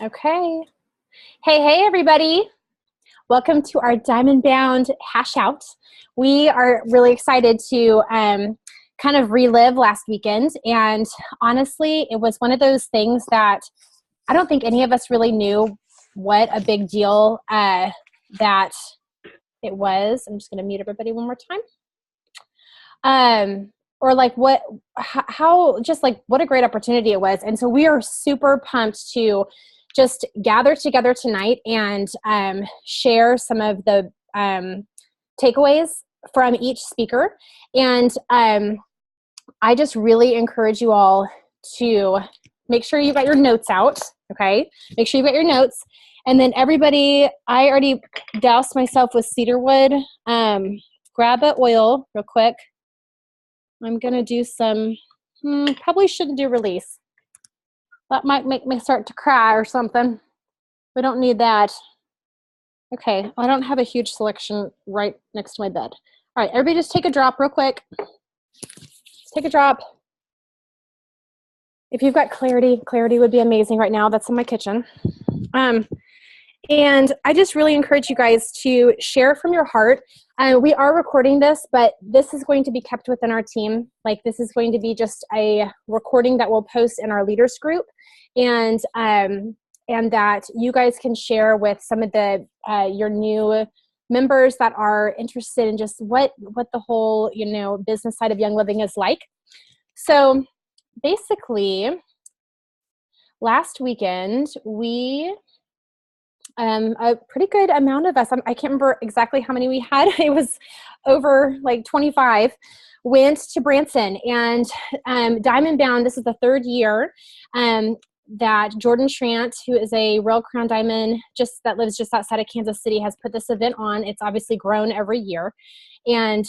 Okay. Hey, everybody. Welcome to our Diamond Bound Hashout. We are really excited to kind of relive last weekend. And honestly, it was one of those things that I don't think any of us really knew what a big deal that it was. I'm just going to mute everybody one more time. Or like how just like what a great opportunity it was. And so we are super pumped to just gather together tonight and share some of the takeaways from each speaker. And I just really encourage you all to make sure you got your notes out, okay? Make sure you got your notes. And then everybody, I already doused myself with cedarwood. Grab an oil real quick. I'm going to do some, probably shouldn't do release. That might make me start to cry or something. We don't need that. Okay, I don't have a huge selection right next to my bed. All right, everybody just take a drop real quick. Just take a drop. If you've got clarity would be amazing right now. That's in my kitchen. And I just really encourage you guys to share from your heart. We are recording this, but this is going to be kept within our team. Like this is going to be just a recording that we'll post in our leaders group, and that you guys can share with some of the your new members that are interested in just what the whole business side of Young Living is like. So basically, last weekend we. A pretty good amount of us, I can't remember exactly how many we had. It was over like 25, went to Branson. And Diamond Bound, this is the third year that Jordan Schrant, who is a Royal Crown Diamond that lives just outside of Kansas City, has put this event on. It's obviously grown every year. And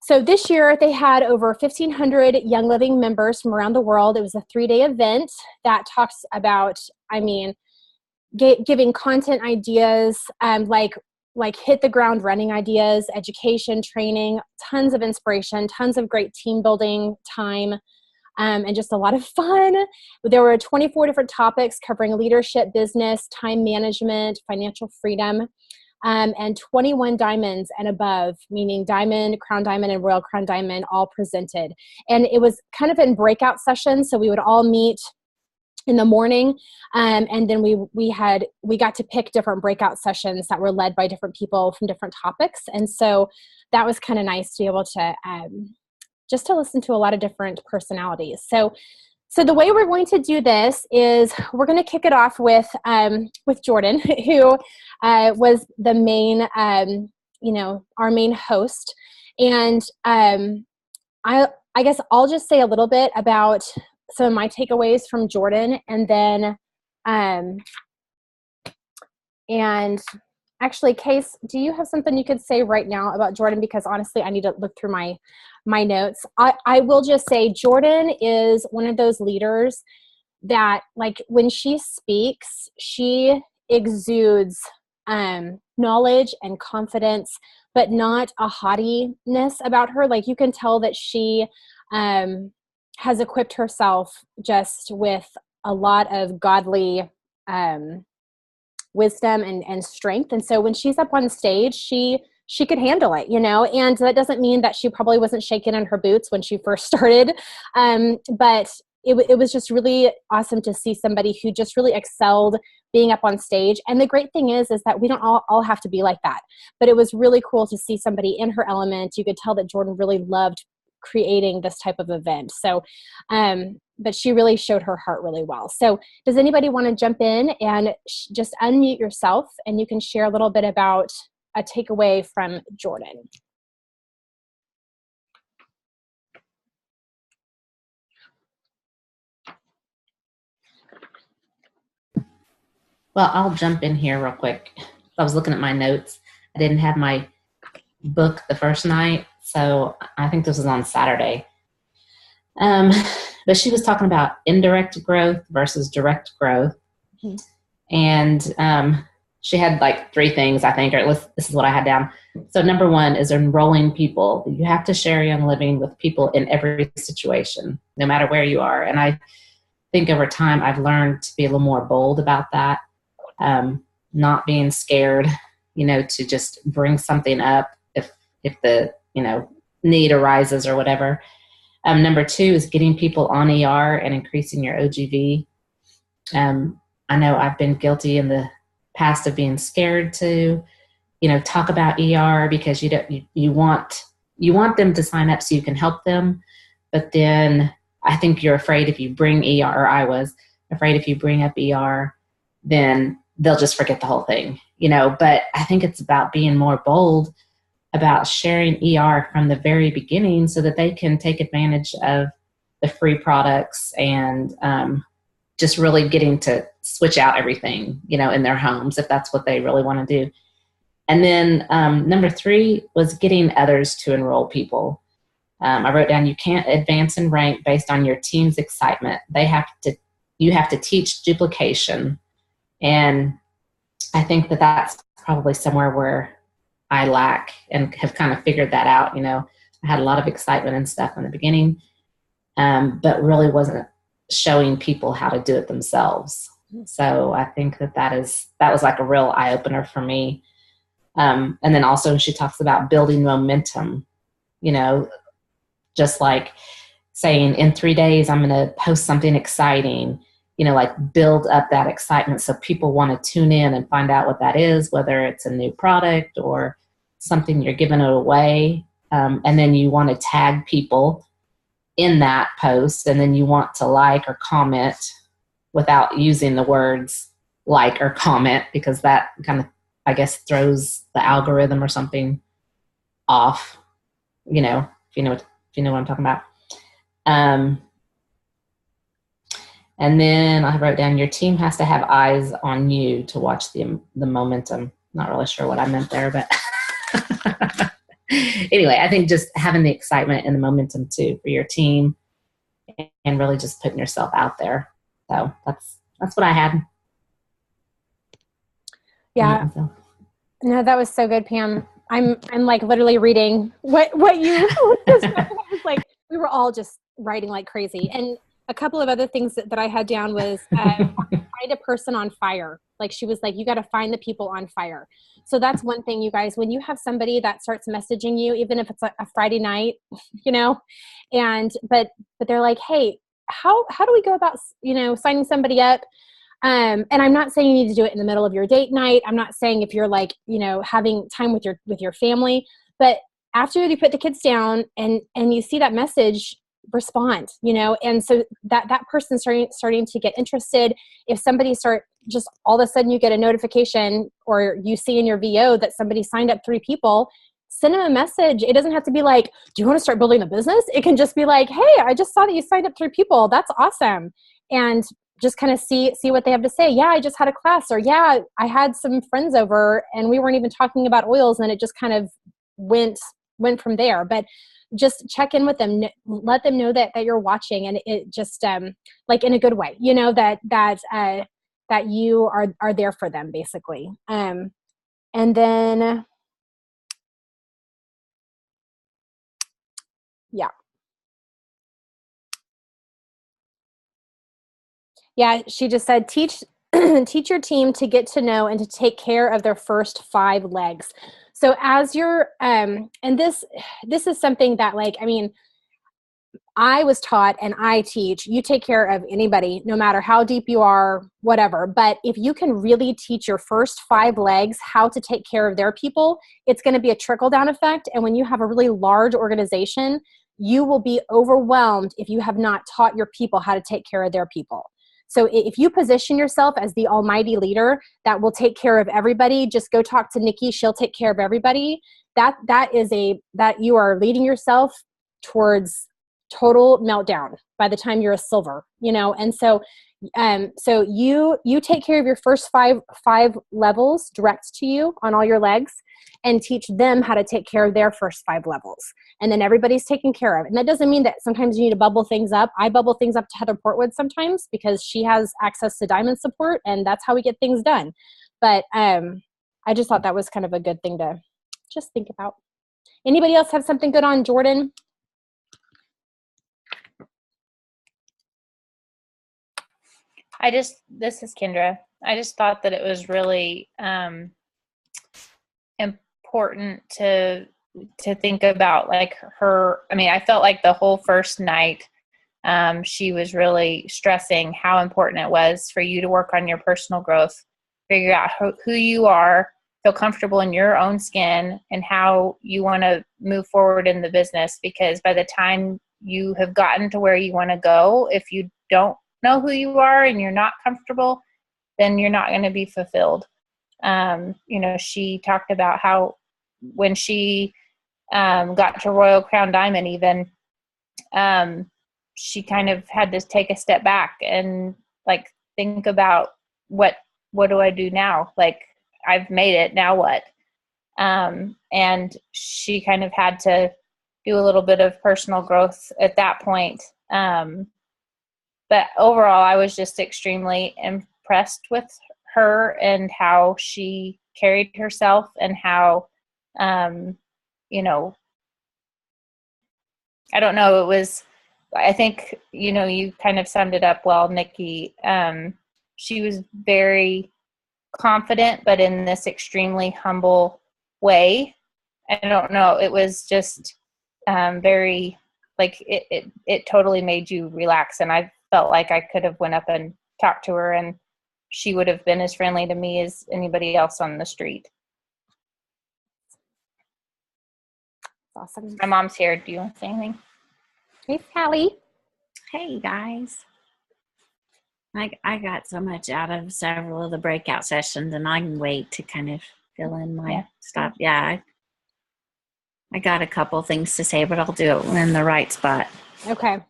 so this year they had over 1,500 Young Living members from around the world. It was a 3-day event that talks about, giving content ideas, like hit the ground running ideas, education, training, tons of inspiration, tons of great team building time, and just a lot of fun. There were 24 different topics covering leadership, business, time management, financial freedom, and 21 diamonds and above, meaning diamond, crown diamond, and royal crown diamond, all presented. And it was kind of in breakout sessions, so we would all meet in the morning, and then we got to pick different breakout sessions that were led by different people from different topics. And so that was kind of nice to be able to just to listen to a lot of different personalities. So the way we're going to do this is we're going to kick it off with Jordan, who was the main our main host. And I guess I'll just say a little bit about some of my takeaways from Jordan, and then, and actually, Case, do you have something you could say right now about Jordan? Because honestly, I need to look through my notes. I will just say Jordan is one of those leaders that, like, when she speaks, she exudes knowledge and confidence, but not a haughtiness about her. Like, you can tell that she has equipped herself just with a lot of godly wisdom and strength. And so when she's up on stage, she could handle it, and that doesn't mean that she probably wasn't shaking in her boots when she first started. But it was just really awesome to see somebody who just really excelled being up on stage. And the great thing is that we don't all have to be like that. But it was really cool to see somebody in her element. You could tell that Jordan really loved creating this type of event. So, but she really showed her heart really well. So does anybody want to jump in and just unmute yourself, and you can share a little bit about a takeaway from Jordan? Well, I'll jump in here real quick. I was looking at my notes. I didn't have my book the first night, so I think this was on Saturday. But she was talking about indirect growth versus direct growth. Mm-hmm. And she had like 3 things, I think, or this is what I had down. So number 1 is enrolling people. You have to share Young Living with people in every situation, no matter where you are. And I think over time I've learned to be a little more bold about that, not being scared, to just bring something up if the need arises or whatever. Number two is getting people on ER and increasing your OGV. I know I've been guilty in the past of being scared to, talk about ER because you want them to sign up so you can help them. But then I think you're afraid if you bring ER, or I was afraid if you bring up ER, then they'll just forget the whole thing, But I think it's about being more bold about sharing ER from the very beginning so that they can take advantage of the free products and just really getting to switch out everything, in their homes if that's what they really want to do. And then number three was getting others to enroll people. I wrote down, you can't advance in rank based on your team's excitement. You have to teach duplication. And I think that that's probably somewhere where I lack and have kind of figured that out. I had a lot of excitement and stuff in the beginning, but really wasn't showing people how to do it themselves. So I think that was like a real eye opener for me. And then also she talks about building momentum, just like saying in 3 days, I'm going to post something exciting, like build up that excitement so people want to tune in and find out what that is, whether it's a new product or something you're giving it away. And then you want to tag people in that post, and then you want to like or comment without using the words like or comment, because that kind of, I guess, throws the algorithm or something off, if you know what I'm talking about. And then I wrote down, your team has to have eyes on you to watch the momentum. Not really sure what I meant there, but anyway, I think just having the excitement and the momentum too for your team and really just putting yourself out there. So that's what I had. Yeah. No, that was so good, Pam. I'm like literally reading what you just was like, we were all just writing like crazy. And a couple of other things that I had down was find a person on fire. Like she was like, you got to find the people on fire. So that's one thing, you guys, when you have somebody that starts messaging you, even if it's a Friday night, but they're like, hey, how do we go about, signing somebody up? And I'm not saying you need to do it in the middle of your date night. I'm not saying if you're like, having time with your family, but after you put the kids down and you see that message, respond, and so that person's starting to get interested. If somebody just all of a sudden you get a notification or you see in your VO that somebody signed up 3 people, send them a message. It doesn't have to be like, do you want to start building a business? It can just be like, hey, I just saw that you signed up 3 people. That's awesome. And just kind of see what they have to say. Yeah, I just had a class, or yeah, I had some friends over and we weren't even talking about oils, and it just kind of went from there. But just check in with them, let them know that you're watching, and it just like in a good way, that you are there for them, basically. And then yeah, she just said teach your team to get to know and to take care of their first 5 legs. So as you're and this is something that, like, I mean, I was taught and I teach, you take care of anybody, no matter how deep you are, whatever. But if you can really teach your first 5 legs how to take care of their people, it's going to be a trickle-down effect. And when you have a really large organization, you will be overwhelmed if you have not taught your people how to take care of their people. So if you position yourself as the almighty leader that will take care of everybody, just go talk to Nikki, she'll take care of everybody. That you are leading yourself towards total meltdown by the time you're a silver, and so you take care of your first five levels direct to you on all your legs, and teach them how to take care of their first 5 levels, and then everybody's taken care of. And that doesn't mean that sometimes you need to bubble things up. I bubble things up to Heather Portwood sometimes because she has access to diamond support, and that's how we get things done. But I just thought that was kind of a good thing to just think about. Anybody else have something good on Jordan? This is Kendra. I just thought that it was really important to think about like her. I mean, I felt like the whole first night, she was really stressing how important it was for you to work on your personal growth, figure out who you are, feel comfortable in your own skin, and how you want to move forward in the business. Because by the time you have gotten to where you want to go, if you don't know who you are and you're not comfortable, then you're not going to be fulfilled. She talked about how when she got to Royal Crown Diamond, even she kind of had to take a step back and like think about what do I do now? Like, I've made it, now what? And she kind of had to do a little bit of personal growth at that point. But overall, I was just extremely impressed with her and how she carried herself, and how, I don't know, I think, you kind of summed it up well, Nikki. She was very confident, but in this extremely humble way. I don't know. It was just very, like, it totally made you relax. And I felt like I could have went up and talked to her, and she would have been as friendly to me as anybody else on the street. Awesome. My mom's here. Do you want to say anything? Hey, Sally. Hey, guys. I got so much out of several of the breakout sessions, and I can wait to kind of fill in my stuff. Yeah, I got a couple things to say, but I'll do it in the right spot. Okay.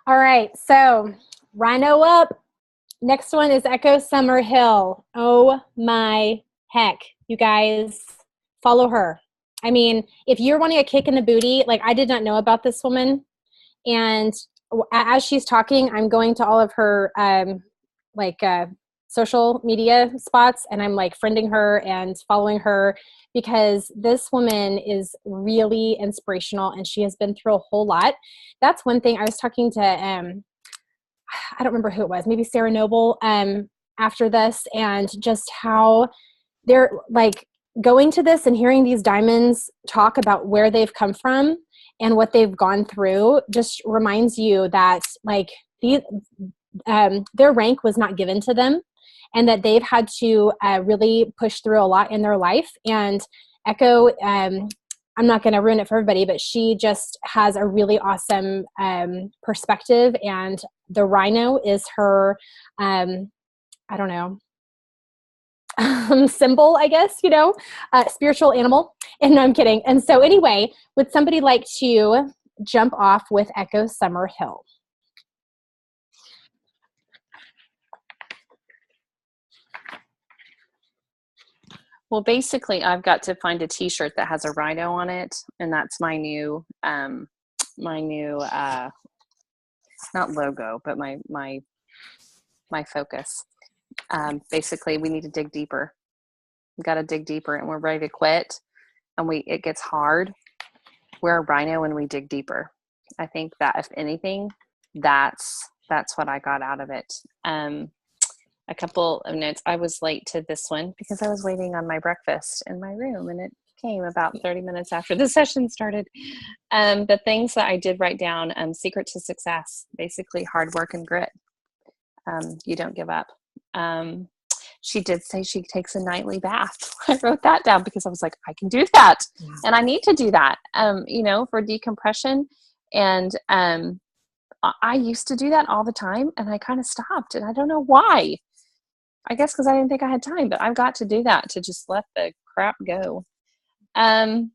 All right. So, Rhino up. Next one is Echo Summerhill. Oh my heck. You guys, follow her. I mean, if you're wanting a kick in the booty, like, I did not know about this woman. And as she's talking, I'm going to all of her social media spots, and I'm like friending her and following her, because this woman is really inspirational, and she has been through a whole lot. That's one thing. I was talking to I don't remember who it was, maybe Sarah Noble, after this, and just how they're like going to this and hearing these diamonds talk about where they've come from and what they've gone through just reminds you that, like, their rank was not given to them, and that they've had to really push through a lot in their life. And Echo, I'm not going to ruin it for everybody, but she just has a really awesome perspective, and the rhino is her, I don't know, symbol, I guess, spiritual animal. And no, I'm kidding. And so anyway, would somebody like to jump off with Echo Summerhill? Well, basically, I've got to find a T-shirt that has a rhino on it, and that's my new, not logo, but my focus. Basically, we need to dig deeper. We got to dig deeper, and we're ready to quit. And it gets hard. We're a rhino, and we dig deeper. I think that, if anything, that's what I got out of it. A couple of notes. I was late to this one because I was waiting on my breakfast in my room, and it came about 30 minutes after the session started. The things that I did write down: secret to success, basically hard work and grit. You don't give up. She did say she takes a nightly bath. I wrote that down because I was like, I can do that. Yeah. And I need to do that, for decompression. And I used to do that all the time, and I kind of stopped, and I don't know why. I guess because I didn't think I had time, but I've got to do that, to just let the crap go. One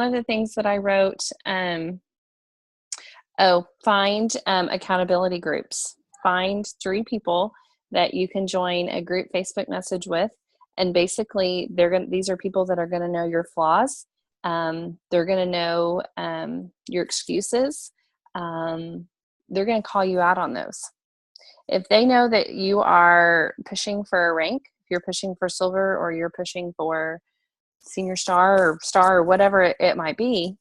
of the things that I wrote, find accountability groups. Find 3 people that you can join a group Facebook message with, and basically these are people that are going to know your flaws. They're going to know your excuses. They're going to call you out on those. If they know that you are pushing for a rank, if you're pushing for silver, or you're pushing for senior star or whatever it might be,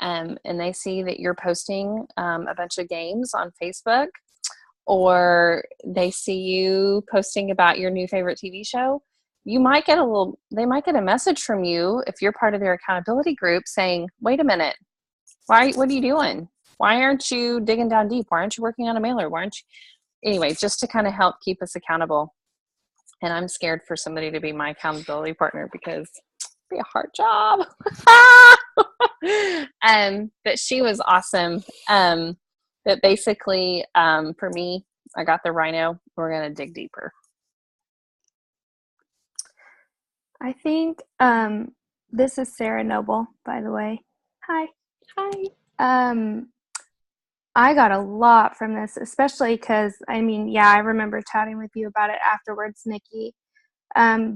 and they see that you're posting a bunch of games on Facebook, or they see you posting about your new favorite TV show, they might get a message from you if you're part of their accountability group saying, wait a minute, what are you doing? Why aren't you digging down deep? Why aren't you working on a mailer? Why aren't you? Anyway, just to kind of help keep us accountable. And I'm scared for somebody to be my accountability partner because it'd be a hard job. But she was awesome. But basically, for me, I got the rhino. We're going to dig deeper. I think this is Sarah Noble, by the way. Hi. I got a lot from this, especially because, I remember chatting with you about it afterwards, Nikki.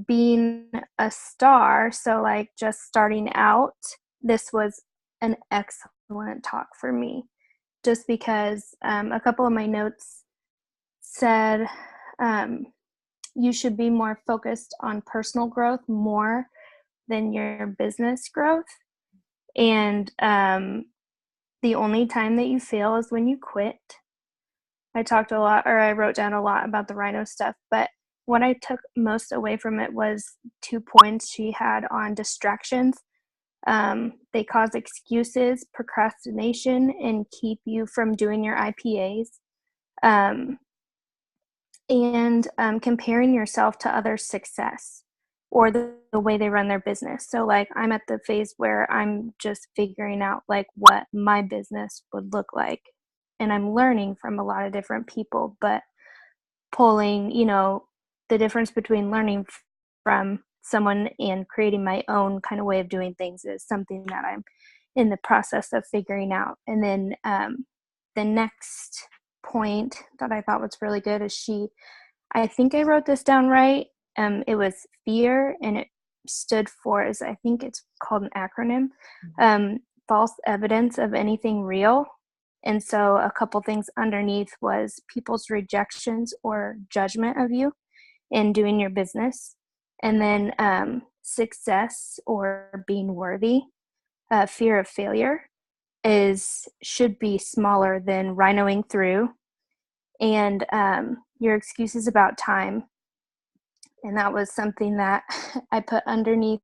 Being a star, so like just starting out, this was an excellent talk for me, just because a couple of my notes said you should be more focused on personal growth more than your business growth. And the only time that you fail is when you quit. I wrote down a lot about the rhino stuff, but what I took most away from it was 2 points she had on distractions. They cause excuses, procrastination, and keep you from doing your IPAs. And comparing yourself to others' success or the way they run their business. So like I'm at the phase where I'm just figuring out like what my business would look like. And I'm learning from a lot of different people, but pulling, the difference between learning from someone and creating my own kind of way of doing things is something that I'm in the process of figuring out. And then the next point that I thought was really good is I think I wrote this down right. It was fear, and it stood for, I think it's called an acronym, false evidence of anything real. And so a couple things underneath was people's rejections or judgment of you in doing your business. And then success or being worthy, fear of failure should be smaller than rhinoing through. And your excuses about time. And that was something that I put underneath.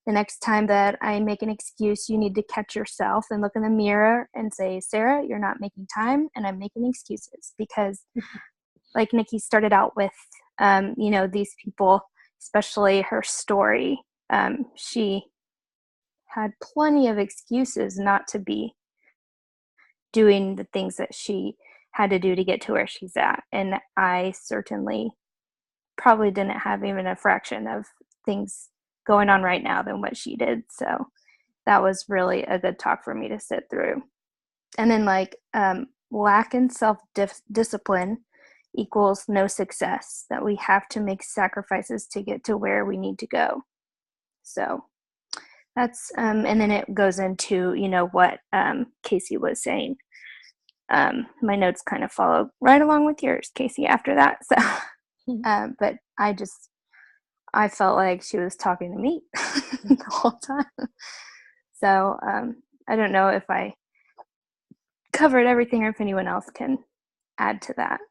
The next time that I make an excuse, you need to catch yourself and look in the mirror and say, Sarah, you're not making time and I'm making excuses. Because like Nikki started out with, these people, especially her story, she had plenty of excuses not to be doing the things that she had to do to get to where she's at. And I certainly probably didn't have even a fraction of things going on right now than what she did. So that was really a good talk for me to sit through. And then lack in self-discipline equals no success, that we have to make sacrifices to get to where we need to go. So that's, and then it goes into, what Casey was saying. My notes kind of follow right along with yours, Casey, after that. So, but I felt like she was talking to me the whole time. So I don't know if I covered everything or if anyone else can add to that.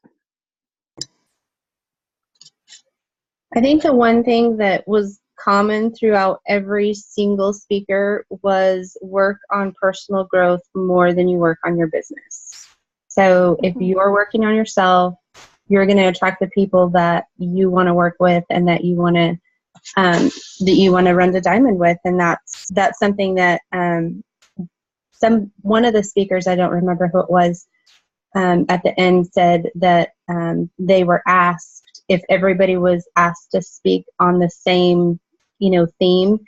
I think the one thing that was common throughout every single speaker was work on personal growth more than you work on your business. So if you're working on yourself, you're going to attract the people that you want to work with and that you want to run the diamond with. And that's something that one of the speakers, I don't remember who it was, at the end said that they were asked if everybody was asked to speak on the same theme,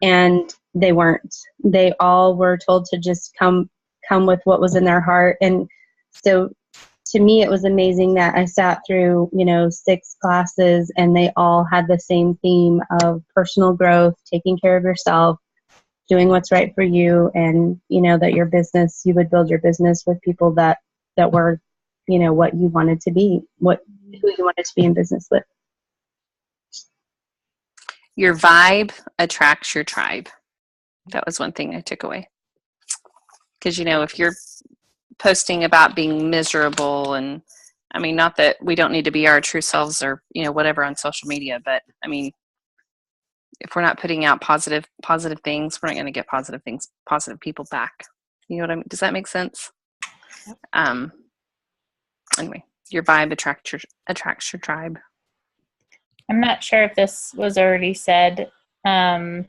and they weren't. They all were told to just come with what was in their heart. And so to me, it was amazing that I sat through 6 classes and they all had the same theme of personal growth, taking care of yourself, doing what's right for you, and that you would build your business with people that were what you wanted to be, who you wanted to be in business with. Your vibe attracts your tribe. That was one thing I took away. Because, if you're posting about being miserable, and I mean, not that we don't need to be our true selves or, whatever on social media, but I mean, if we're not putting out positive things, we're not going to get positive things, positive people back. You know what I mean? Does that make sense? Yep. Anyway, your vibe attracts your tribe. I'm not sure if this was already said. I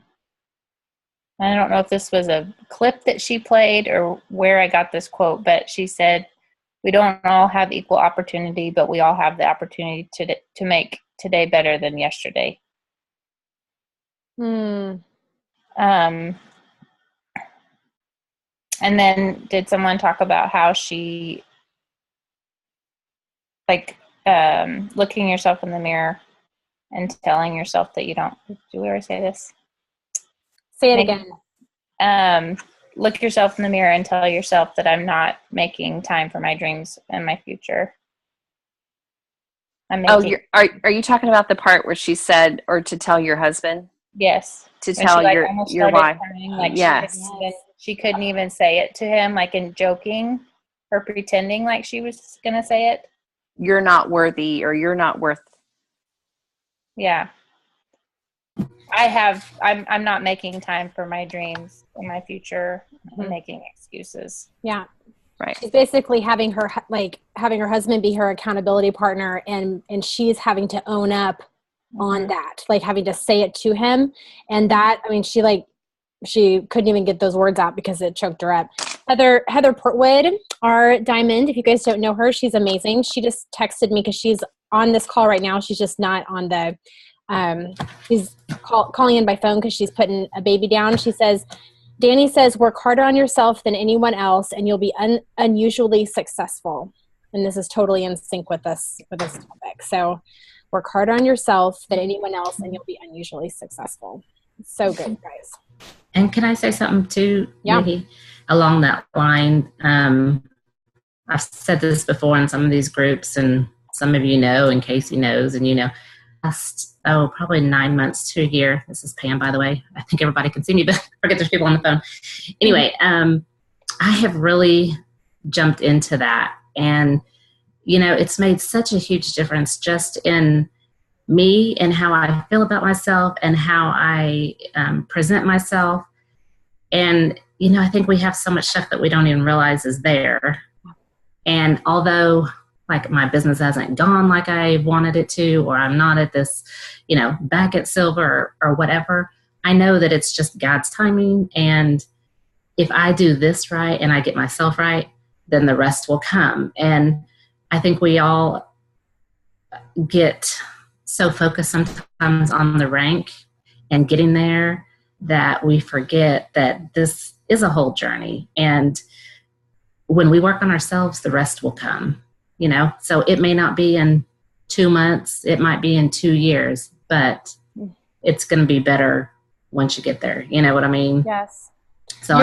don't know if this was a clip that she played or where I got this quote, but she said, "We don't all have equal opportunity, but we all have the opportunity to make today better than yesterday." And then did someone talk about how she, looking yourself in the mirror and telling yourself that you don't, do we already say this? Say it again. Look yourself in the mirror and tell yourself that I'm not making time for my dreams and my future. Are you talking about the part where she said, or to tell your husband? Yes. To tell your wife. Crying, yes. She couldn't even say it to him, like in joking or pretending like she was going to say it. You're not worthy, or you're not worth. Yeah. I'm not making time for my dreams and my future. I'm making excuses. Yeah. Right. She's basically having her husband be her accountability partner, and she's having to own up on that, like having to say it to him. And that, I mean, she couldn't even get those words out because it choked her up. Heather Portwood, our diamond, if you guys don't know her, she's amazing. She just texted me because she's on this call right now. She's just not on the she's calling in by phone because she's putting a baby down. She says, Danny says, work harder on yourself than anyone else and you'll be unusually successful. And this is totally in sync with this topic. So work harder on yourself than anyone else and you'll be unusually successful. So good, guys. And can I say something too, yeah. Nikki, along that line? I've said this before in some of these groups, and some of you know, and Casey knows, and last, probably 9 months to a year. This is Pam, by the way. I think everybody can see me, but forget there's people on the phone. Anyway, I have really jumped into that. And, it's made such a huge difference just in me and how I feel about myself and how I present myself. And, I think we have so much stuff that we don't even realize is there. And although like my business hasn't gone like I wanted it to, or I'm not at this, back at silver or whatever, I know that it's just God's timing. And if I do this right and I get myself right, then the rest will come. And I think we all get so focused sometimes on the rank and getting there that we forget that this is a whole journey. And when we work on ourselves, the rest will come. So it may not be in 2 months, it might be in 2 years, but it's going to be better once you get there. You know what I mean? Yes. So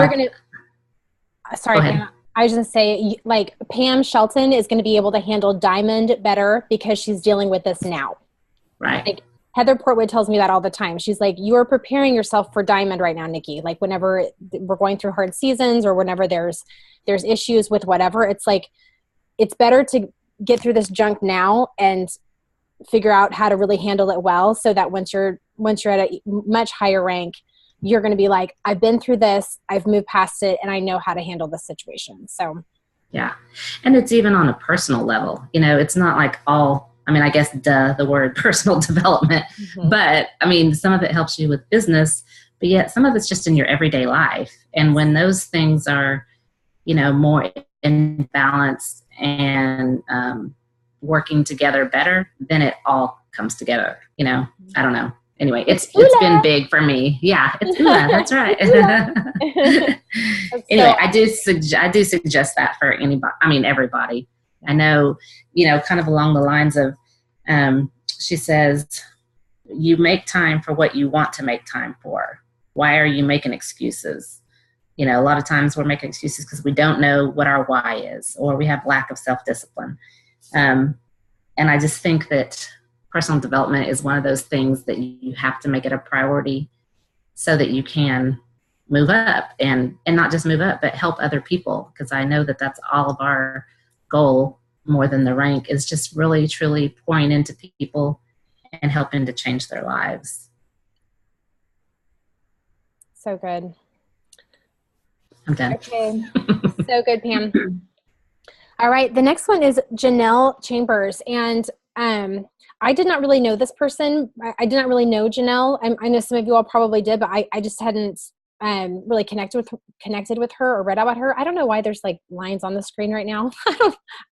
sorry, Pam, I was going to say, like, Pam Shelton is going to be able to handle Diamond better because she's dealing with this now. Right. Like, Heather Portwood tells me that all the time. She's like, you are preparing yourself for Diamond right now, Nikki. Like, whenever we're going through hard seasons or whenever there's issues with whatever, it's like, it's better to get through this junk now and figure out how to really handle it well, so that once you're at a much higher rank, you're going to be like, I've been through this, I've moved past it, and I know how to handle the situation. So, yeah. And it's even on a personal level. It's not like I guess, the word personal development, but some of it helps you with business, but yet some of it's just in your everyday life. And when those things are, more in balance and working together better, then it all comes together. I don't know. Anyway, it's been big for me. Yeah, it's that's right. Anyway, I do suggest that for anybody. Everybody. I know, kind of along the lines of, she says, you make time for what you want to make time for. Why are you making excuses? A lot of times we're making excuses because we don't know what our why is, or we have lack of self-discipline. And I just think that personal development is one of those things that you have to make it a priority so that you can move up and not just move up, but help other people. Because I know that that's all of our goal more than the rank, is just really, truly pouring into people and helping to change their lives. So good. I'm done. Okay. So good, Pam. All right. The next one is Janelle Chambers. And I did not really know this person. I did not really know Janelle. I know some of you all probably did, but I just hadn't really connected with her or read about her. I don't know why there's like lines on the screen right now.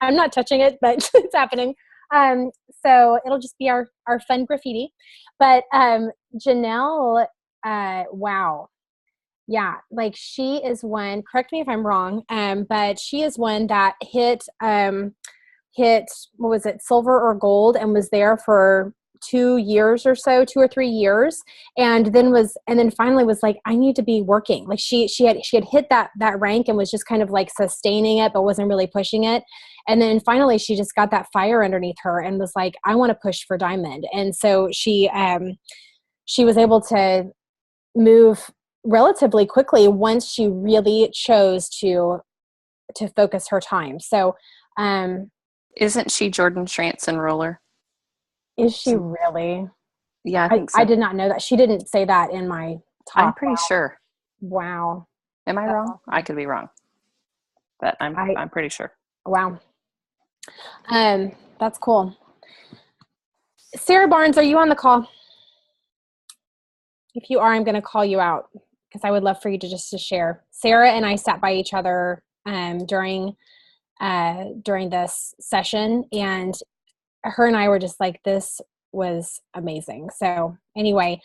I'm not touching it, but it's happening. So it'll just be our fun graffiti. But Janelle, wow. Yeah, like she is one, correct me if I'm wrong, but she is one that hit, what was it, silver or gold, and was there for 2 years or so, 2 or 3 years, and then finally was like, I need to be working. Like she had hit that rank and was just kind of like sustaining it, but wasn't really pushing it. And then finally she just got that fire underneath her and was like, I want to push for diamond. And so she was able to move relatively quickly once she really chose to focus her time. So, isn't she Jordan Schrantzen roller? is she really? Yeah, I think so. I did not know that. She didn't say that in my talk. I'm pretty sure. Wow. Am I That's wrong? awesome. I could be wrong, but I'm pretty sure. Wow. That's cool. Sarah Barnes, are you on the call? If you are, I'm going to call you out because I would love for you to share. Sarah and I sat by each other during this session, and her and I were just like, this was amazing. So anyway,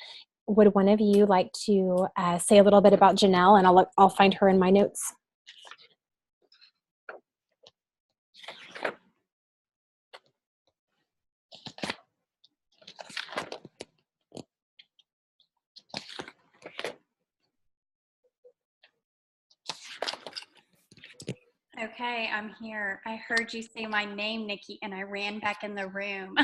would one of you like to say a little bit about Janelle, and I'll find her in my notes. Okay, I'm here. I heard you say my name, Nikki, and I ran back in the room. I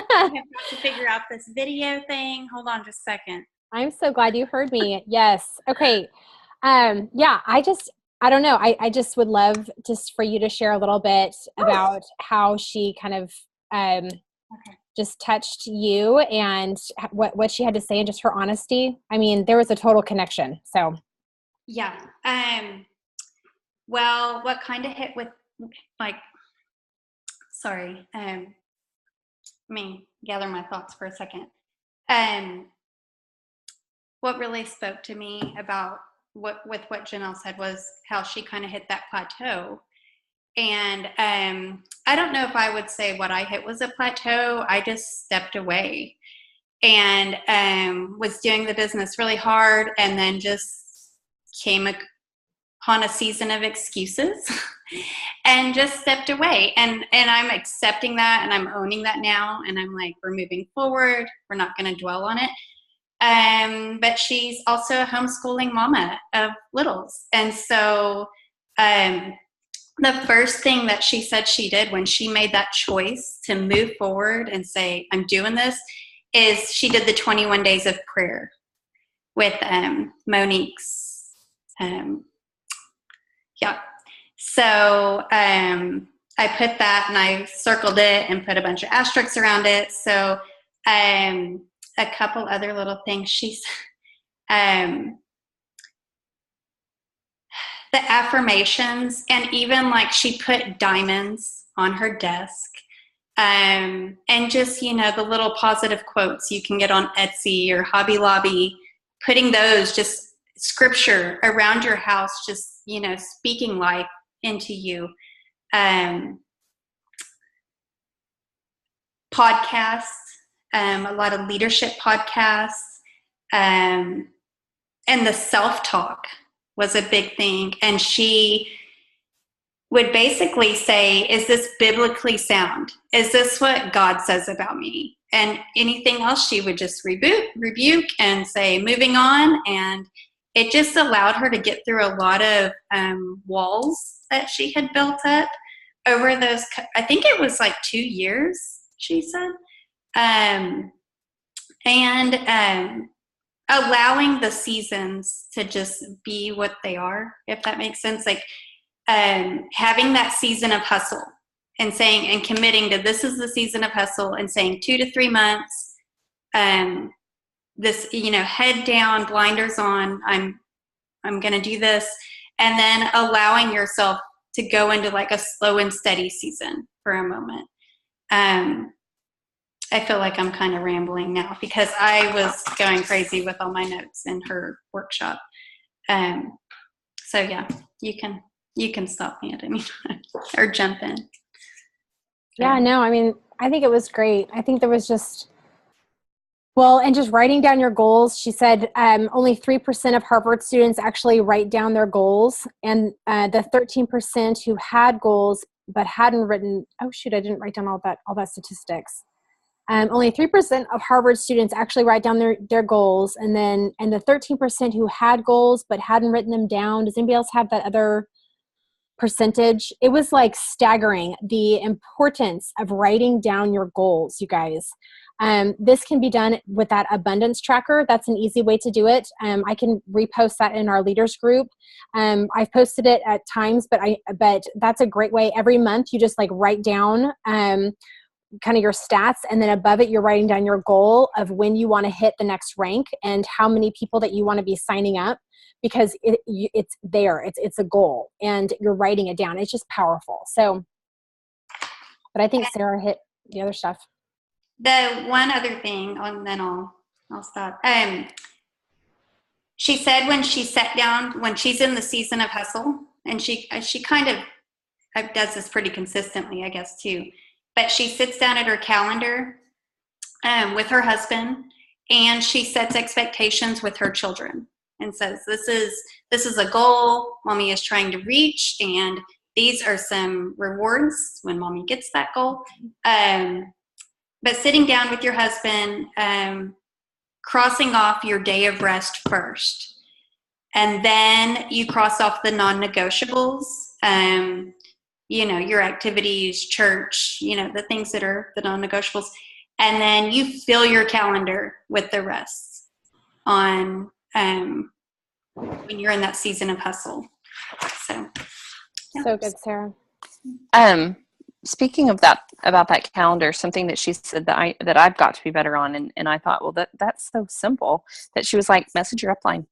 have got to figure out this video thing. Hold on just a second. I'm so glad you heard me. Yes. Okay. Yeah, I don't know. I just would love just for you to share a little bit about how she kind of just touched you and what she had to say and just her honesty. I mean, there was a total connection. So yeah. Well, what kind of hit with like, sorry, let me gather my thoughts for a second. What really spoke to me about what Janelle said was how she kind of hit that plateau. And I don't know if I would say what I hit was a plateau. I just stepped away and was doing the business really hard, and then just came upon a season of excuses and just stepped away. And I'm accepting that, and I'm owning that now. And I'm like, we're moving forward. We're not going to dwell on it. But she's also a homeschooling mama of littles. And so the first thing that she said she did when she made that choice to move forward and say, I'm doing this, is she did the 21 days of prayer with Monique's. Yeah. So I put that and I circled it and put a bunch of asterisks around it. So a couple other little things. She's the affirmations, and even like she put diamonds on her desk, and just, you know, the little positive quotes you can get on Etsy or Hobby Lobby, putting those, just scripture around your house, just, you know, speaking life into you. Podcasts, a lot of leadership podcasts, and the self-talk was a big thing. And she would basically say, is this biblically sound? Is this what God says about me? And anything else she would just rebuke and say, moving on. And it just allowed her to get through a lot of walls that she had built up over those, I think it was like 2 years, she said. I allowing the seasons to just be what they are, if that makes sense. Like having that season of hustle and saying and committing to this is the season of hustle and saying 2 to 3 months, this, head down, blinders on, I'm going to do this. And then allowing yourself to go into like a slow and steady season for a moment. I feel like I'm kind of rambling now because I was going crazy with all my notes in her workshop. So yeah, you can stop me at any time or jump in. Yeah, no, I mean, I think it was great. I think there was just, and just writing down your goals. She said only 3% of Harvard students actually write down their goals. And the 13% who had goals but hadn't written, I didn't write down all that statistics. Only 3% of Harvard students actually write down their goals. And the 13% who had goals but hadn't written them down. Does anybody else have that other percentage? It was like staggering, the importance of writing down your goals, you guys. This can be done with that abundance tracker. That's an easy way to do it. I can repost that in our leaders group. I've posted it at times, but that's a great way. Every month you just like write down kind of your stats, and then above it you're writing down your goal of when you want to hit the next rank and how many people that you want to be signing up, because it's there, it's a goal, and you're writing it down. It's just powerful. So, but I think Sarah hit the other stuff. The one other thing, and then I'll stop. She said when she sat down, when she's in the season of hustle, and she kind of does this pretty consistently, I guess, too. But she sits down at her calendar with her husband, and she sets expectations with her children and says, this is a goal Mommy is trying to reach, and these are some rewards when Mommy gets that goal. But sitting down with your husband, crossing off your day of rest first, and then you cross off the non-negotiables, your activities, church, the things that are the non-negotiables. And then you fill your calendar with the rest on when you're in that season of hustle. So, yeah. So good, Sarah. Speaking of that, about that calendar, something that she said that I've got to be better on, and I thought, well, that's so simple, that she was like, message your upline,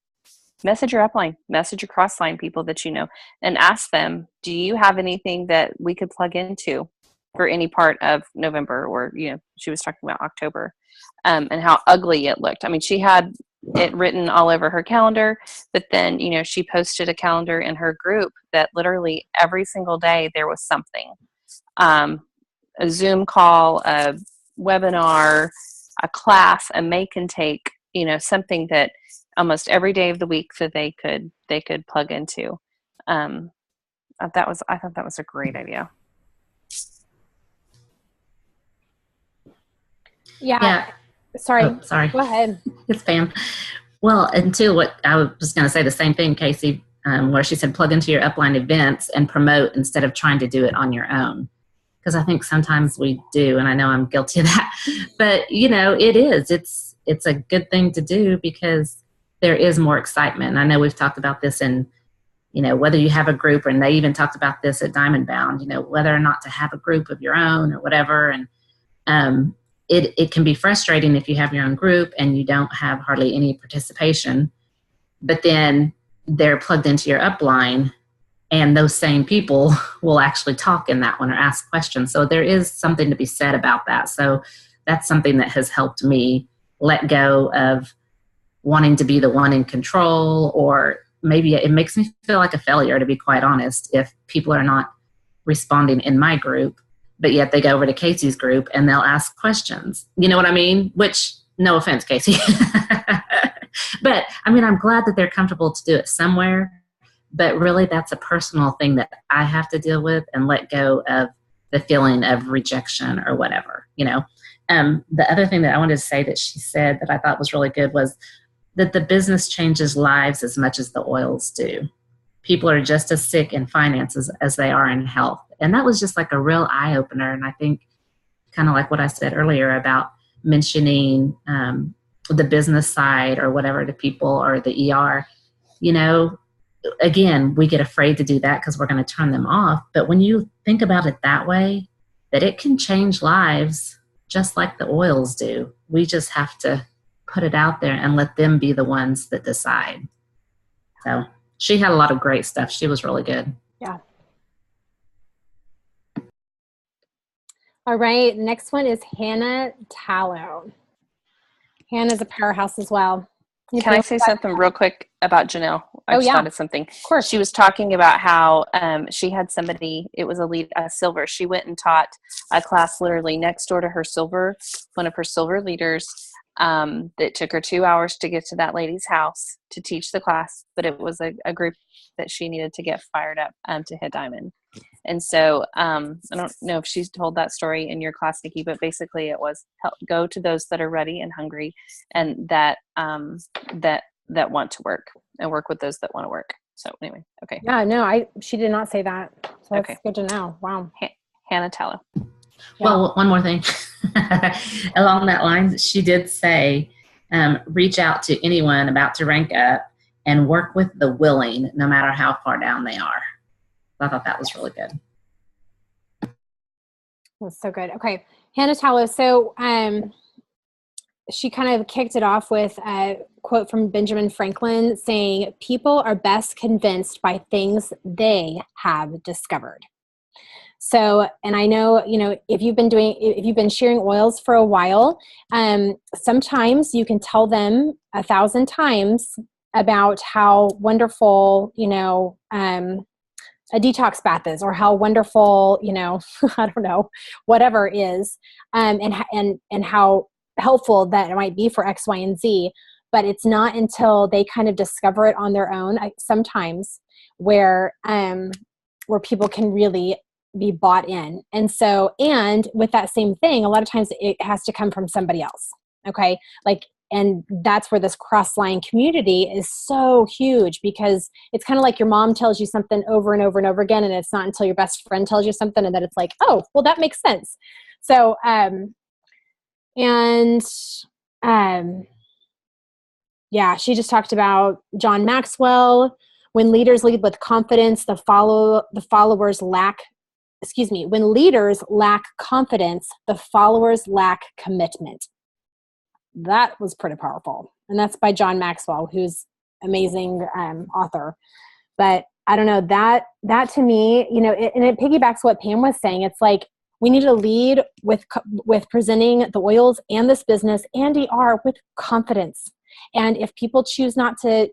message your crossline people that you know, and ask them, do you have anything that we could plug into for any part of November, or she was talking about October, and how ugly it looked. I mean, she had it written all over her calendar, but then she posted a calendar in her group that literally every single day there was something, a Zoom call, a webinar, a class, a make and take, something that almost every day of the week that they could plug into. I thought that was a great idea. Yeah. Sorry. Oh, sorry. Go ahead. It's Pam. Well, and two, what I was going to say the same thing, Casey, where she said plug into your upline events and promote instead of trying to do it on your own. Because I think sometimes we do, and I know I'm guilty of that. But, it's a good thing to do because there is more excitement. I know we've talked about this in, whether you have a group, and they even talked about this at Diamond Bound, whether or not to have a group of your own or whatever. And it can be frustrating if you have your own group and you don't have hardly any participation, but then they're plugged into your upline and those same people will actually talk in that one or ask questions. So there is something to be said about that. So that's something that has helped me let go of wanting to be the one in control, or maybe it makes me feel like a failure, to be quite honest, if people are not responding in my group, but yet they go over to Casey's group and they'll ask questions. You know what I mean? Which, no offense, Casey. But I mean, I'm glad that they're comfortable to do it somewhere, but really that's a personal thing that I have to deal with and let go of the feeling of rejection or whatever, The other thing that I wanted to say that she said that I thought was really good was that the business changes lives as much as the oils do. People are just as sick in finances as they are in health. And that was just like a real eye-opener. And I think kind of like what I said earlier about mentioning the business side or whatever to people or the ER, you know, again, we get afraid to do that because we're going to turn them off. But when you think about it that way, that it can change lives just like the oils do. We just have to put it out there and let them be the ones that decide. So she had a lot of great stuff. She was really good. Yeah. All right. Next one is Hannah Tallow. Hannah's a powerhouse as well. Can I say something real quick about Janelle? I just thought of something. Of course. She was talking about how she had somebody, it was a silver. She went and taught a class literally next door to her silver, one of her silver leaders, that took her 2 hours to get to that lady's house to teach the class. But it was a group that she needed to get fired up to hit diamond. And so I don't know if she's told that story in your class, Nikki, but basically it was go to those that are ready and hungry and that want to work, and work with those that want to work. So anyway, okay. Yeah, no, she did not say that. So that's okay. Good to know. Wow. Hannah Tallow. Yeah. Well, one more thing. Along that lines, she did say, reach out to anyone about to rank up and work with the willing, no matter how far down they are. I thought that was really good. That's so good. Okay. Hannah Tallow. So she kind of kicked it off with a quote from Benjamin Franklin saying, people are best convinced by things they have discovered. So, and I know, you know, if you've been sharing oils for a while, sometimes you can tell them 1,000 times about how wonderful, you know, a detox bath is, or how wonderful, you know, I don't know, whatever is, and how helpful that it might be for X, Y, and Z. But it's not until they kind of discover it on their own, sometimes, where people can really be bought in. And so, and with that same thing, a lot of times it has to come from somebody else. Okay. And that's where this cross-line community is so huge, because it's kind of like your mom tells you something over and over and over again. And it's not until your best friend tells you something and then it's like, oh, well, that makes sense. So, yeah, she just talked about John Maxwell. When leaders lead with confidence, when leaders lack confidence, the followers lack commitment. That was pretty powerful. And that's by John Maxwell, who's amazing author. But I don't know, that to me, you know, and it piggybacks what Pam was saying. It's like, we need to lead with presenting the oils and this business and ER with confidence. And if people choose not to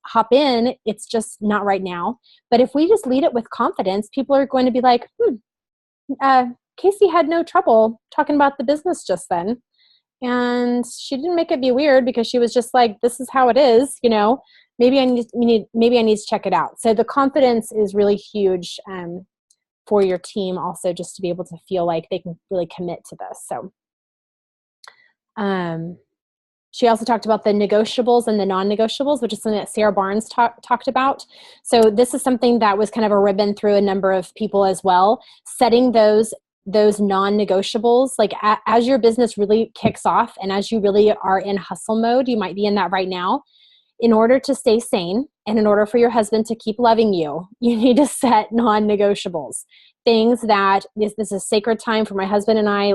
hop in, it's just not right now. But if we just lead it with confidence, people are going to be like, Casey had no trouble talking about the business just then. And she didn't make it be weird, because she was just like, this is how it is, you know, maybe I need to check it out. So the confidence is really huge for your team also, just to be able to feel like they can really commit to this. So she also talked about the negotiables and the non-negotiables, which is something that Sarah Barnes talked about. So this is something that was kind of a ribbon through a number of people as well, setting those non-negotiables, like as your business really kicks off and as you really are in hustle mode, you might be in that right now. In order to stay sane and in order for your husband to keep loving you, you need to set non-negotiables. Things that this is a sacred time for my husband and I.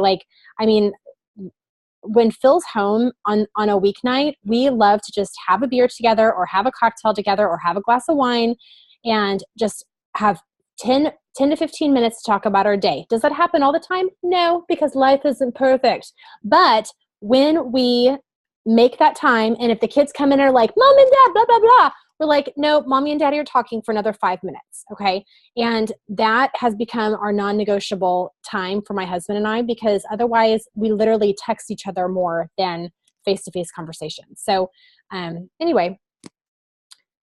When Phil's home on a weeknight, we love to just have a beer together or have a cocktail together or have a glass of wine and just have 10 to 15 minutes to talk about our day. Does that happen all the time? No, because life isn't perfect. But when we make that time, and if the kids come in and are like, Mom and Dad, blah, blah, blah, we're like, no, Mommy and Daddy are talking for another 5 minutes. Okay. And that has become our non-negotiable time for my husband and I, because otherwise we literally text each other more than face-to-face conversations. So anyway,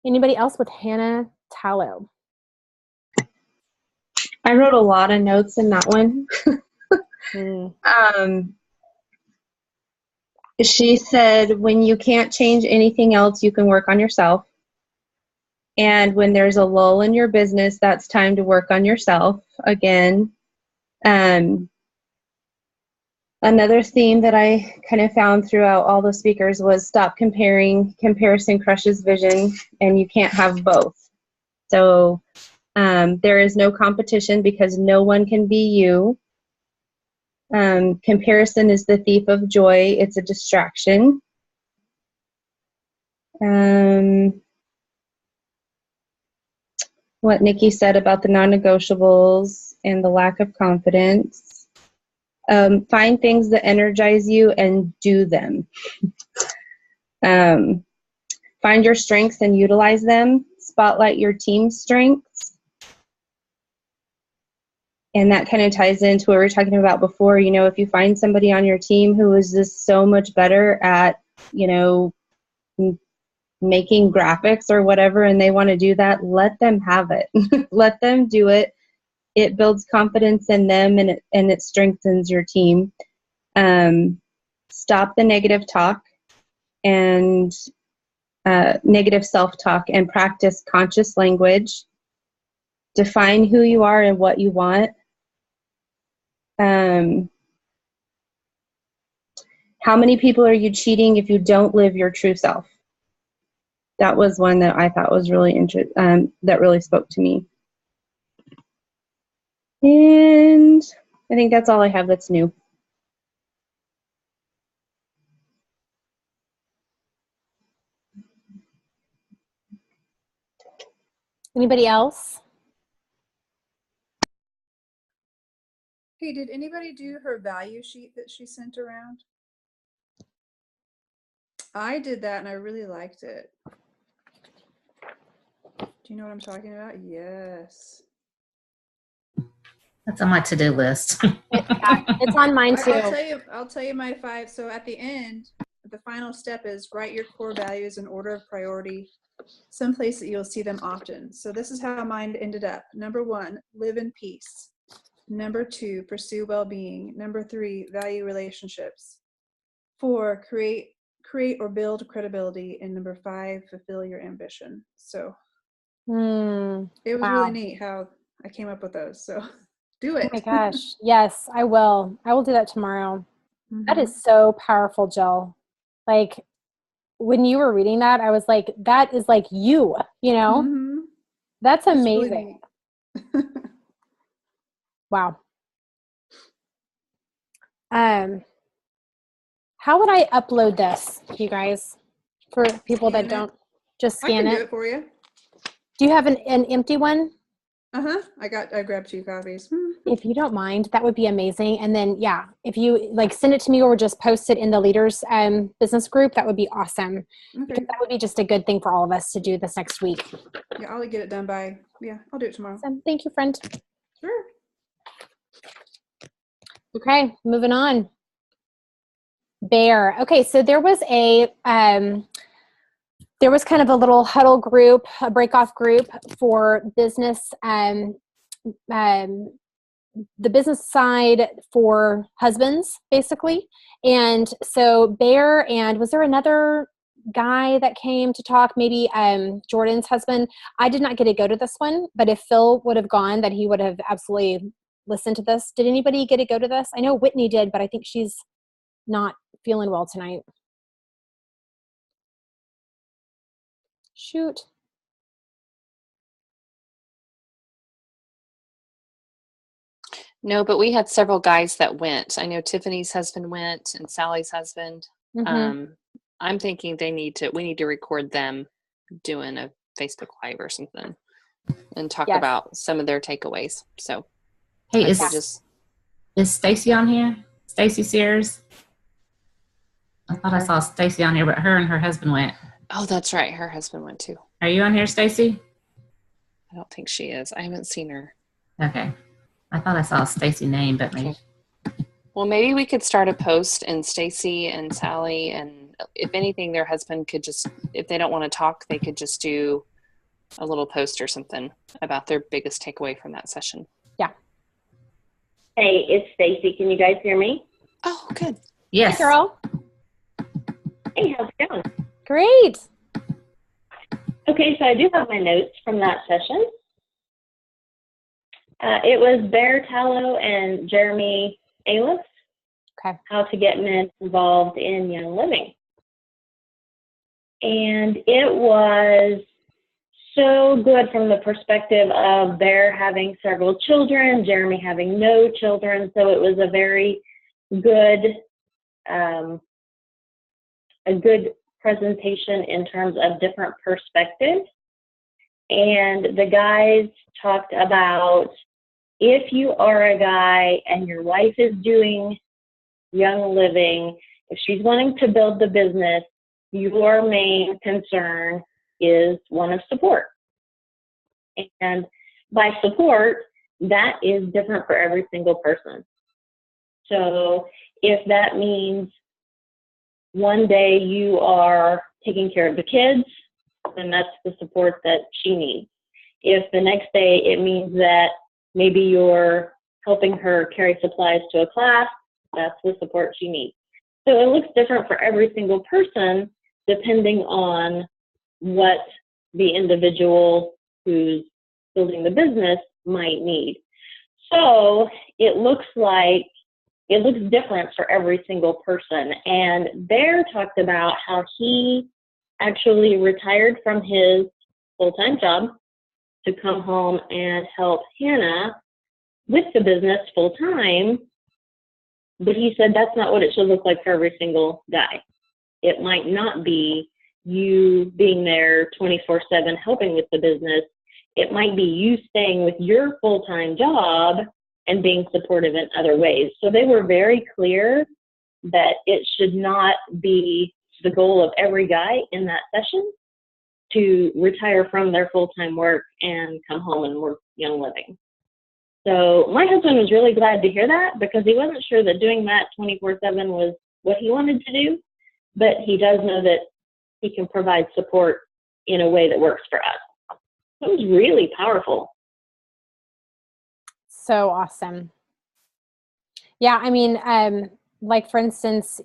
anybody else with Hannah Tallow? I wrote a lot of notes in that one. She said, when you can't change anything else, you can work on yourself. And when there's a lull in your business, that's time to work on yourself again. Another theme that I kind of found throughout all the speakers was stop comparing. Comparison crushes vision, and you can't have both. So there is no competition because no one can be you. Comparison is the thief of joy. It's a distraction. What Nikki said about the non-negotiables and the lack of confidence. Find things that energize you and do them. Find your strengths and utilize them. Spotlight your team's strengths. And that kind of ties into what we were talking about before. You know, if you find somebody on your team who is just so much better at, you know, making graphics or whatever, and they want to do that, let them have it. Let them do it. It builds confidence in them, and it strengthens your team. Stop the negative talk and negative self-talk, and practice conscious language. Define who you are and what you want. How many people are you cheating if you don't live your true self? That was one that I thought was really interesting, that really spoke to me. And I think that's all I have that's new. Anybody else? Hey, did anybody do her value sheet that she sent around? I did that and I really liked it. Do you know what I'm talking about? Yes. That's on my to-do list. It's on mine too. I'll tell you my 5. So at the end, the final step is write your core values in order of priority, someplace that you'll see them often. So this is how mine ended up. Number 1, live in peace. Number 2, pursue well-being. Number 3, value relationships. 4, create or build credibility. And number 5, fulfill your ambition. So it was really neat how I came up with those. So do it. Oh my gosh. Yes, I will. I will do that tomorrow. That is so powerful, Jill. Like when you were reading that, I was like, that is like you know? That's amazing. Really wow. How would I upload this, you guys, for people that don't just scan it? I can do it for you. Do you have an empty one? I grabbed 2 copies. If you don't mind, that would be amazing. And then, yeah, if you like send it to me or just post it in the leaders business group, that would be awesome. Okay. Because that would be just a good thing for all of us to do this next week. Yeah, I'll get it done I'll do it tomorrow. Awesome. Thank you, friend. Sure. Okay, moving on. Bear. Okay, so there was kind of a little huddle group, a break-off group for business, the business side for husbands, basically. And so Bear, and was there another guy that came to talk, maybe Jordan's husband? I did not get to go to this one, but if Phil would have gone, that he would have absolutely listened to this. Did anybody get to go to this? I know Whitney did, but I think she's not feeling well tonight. Shoot. No, but we had several guys that went. I know Tiffany's husband went and Sally's husband. I'm thinking we need to record them doing a Facebook Live or something and talk about some of their takeaways. So hey, is Stacy on here? Stacy Sears? I thought I saw Stacy on here, but her and her husband went. Oh, that's right. Her husband went too. Are you on here, Stacy? I don't think she is. I haven't seen her. Okay. I thought I saw Stacy's name, but maybe. Okay. Well, maybe we could start a post, and Stacy and Sally, and if anything, their husband could just, if they don't want to talk, they could just do a little post or something about their biggest takeaway from that session. Yeah. Hey, it's Stacy. Can you guys hear me? Oh, good. Yes. Hey, girl. Hey, how's it going? Great. Okay, so I do have my notes from that session. It was Bear Tallow and Jeremy Alice. Okay. How to get men involved in Young Living. And it was so good from the perspective of Bear having several children, Jeremy having no children. So it was a very good, a good presentation in terms of different perspectives. And the guys talked about, if you are a guy and your wife is doing Young Living, if she's wanting to build the business, your main concern is one of support. And by support, that is different for every single person. So if that means one day you are taking care of the kids, then that's the support that she needs. If the next day it means that maybe you're helping her carry supplies to a class, that's the support she needs. So it looks different for every single person depending on what the individual who's building the business might need. So it looks different for every single person. And Bear talked about how he actually retired from his full-time job to come home and help Hannah with the business full-time. But he said that's not what it should look like for every single guy. It might not be you being there 24/7 helping with the business. It might be you staying with your full-time job and being supportive in other ways. So they were very clear that it should not be the goal of every guy in that session to retire from their full-time work and come home and work Young Living. So my husband was really glad to hear that, because he wasn't sure that doing that 24/7 was what he wanted to do, but he does know that he can provide support in a way that works for us. It was really powerful. So awesome. Yeah, I mean, like for instance,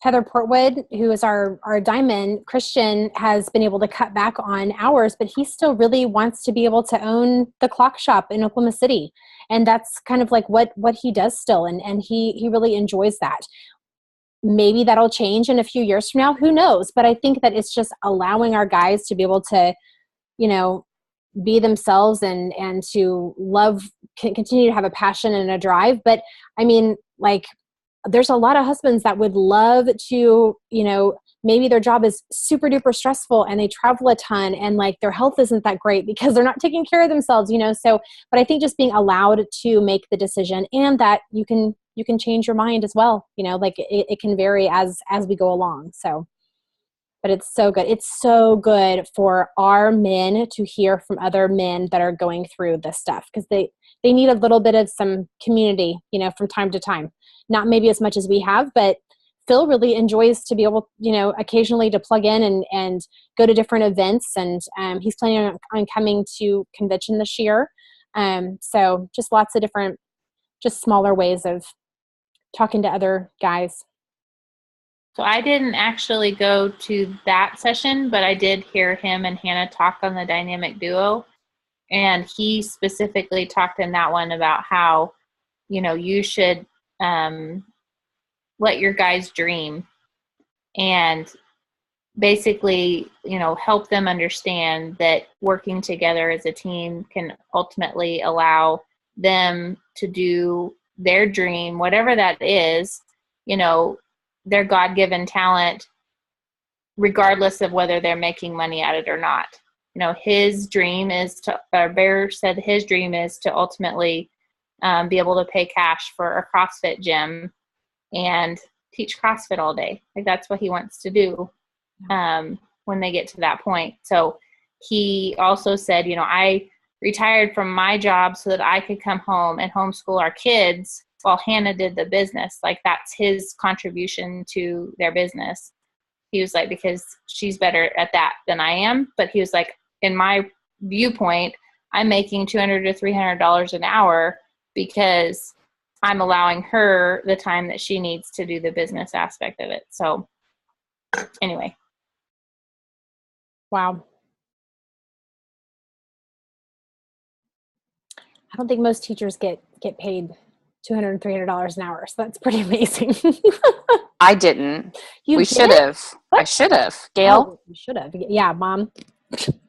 Heather Portwood, who is our diamond, Christian has been able to cut back on hours, but he still really wants to be able to own the clock shop in Oklahoma City. And that's kind of like what he does still. And he really enjoys that. Maybe that'll change in a few years from now, who knows? But I think that it's just allowing our guys to be able to, be themselves and to continue to have a passion and a drive. But I mean, like, there's a lot of husbands that would love to, maybe their job is super duper stressful and they travel a ton and like their health isn't that great because they're not taking care of themselves, so, but I think just being allowed to make the decision, and that you can change your mind as well, like it can vary as we go along. So, but it's so good. It's so good for our men to hear from other men that are going through this stuff, because they need a little bit of some community, from time to time. Not maybe as much as we have, but Phil really enjoys to be able, occasionally to plug in and go to different events. And he's planning on coming to convention this year. So just lots of different, just smaller ways of talking to other guys. So I didn't actually go to that session, but I did hear him and Hannah talk on the dynamic duo. And he specifically talked in that one about how, you should let your guys dream and basically, help them understand that working together as a team can ultimately allow them to do their dream, whatever that is, their God-given talent, regardless of whether they're making money at it or not. His dream is Bear said his dream is to ultimately be able to pay cash for a CrossFit gym and teach CrossFit all day. Like, that's what he wants to do when they get to that point. So he also said, I retired from my job so that I could come home and homeschool our kids while Hannah did the business. Like, that's his contribution to their business. He was like, because she's better at that than I am. But he was like, in my viewpoint, I'm making $200 to $300 an hour because I'm allowing her the time that she needs to do the business aspect of it. So anyway. Wow. I don't think most teachers get paid $200, $300 an hour. So that's pretty amazing. I didn't. We should have. I should have. Gail? Oh, you should have. Yeah, Mom.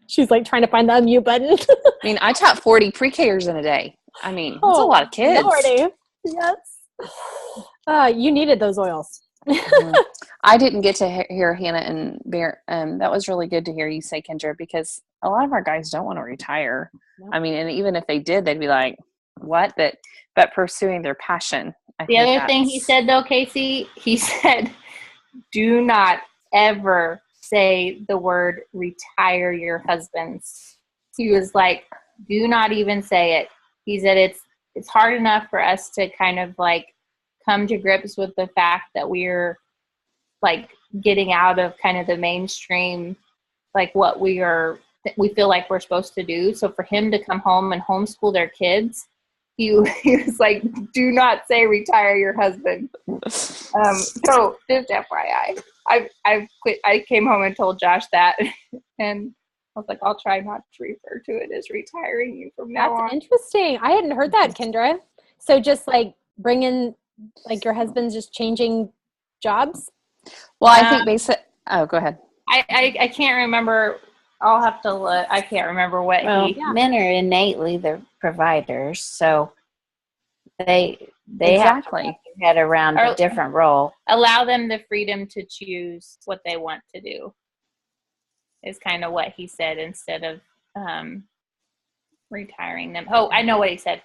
She's like trying to find the unmute button. I mean, I taught 40 pre-Kers in a day. I mean, that's a lot of kids. Lordy. Yes. You needed those oils. I didn't get to hear Hannah and Bear. That was really good to hear you say, Kendra, because a lot of our guys don't want to retire. No. I mean, and even if they did, they'd be like, what? But pursuing their passion. The other thing he said, though, Casey, he said, do not ever say the word retire your husbands. He was like, do not even say it. He said it's hard enough for us to kind of like come to grips with the fact that we're like getting out of kind of the mainstream, like what we feel like we're supposed to do. So for him to come home and homeschool their kids, he was like, do not say retire your husband. So just FYI, I've quit. I came home and told Josh that, and I was like, I'll try not to refer to it as retiring you from now on. That's interesting. I hadn't heard that, Kendra. So just like bring in, like your husband's just changing jobs? Well, I think oh, go ahead. I can't remember. I'll have to look. I can't remember what men are innately the providers, so they have to wrap their head around a different role. Allow them the freedom to choose what they want to do is kind of what he said, instead of retiring them. Oh, I know what he said.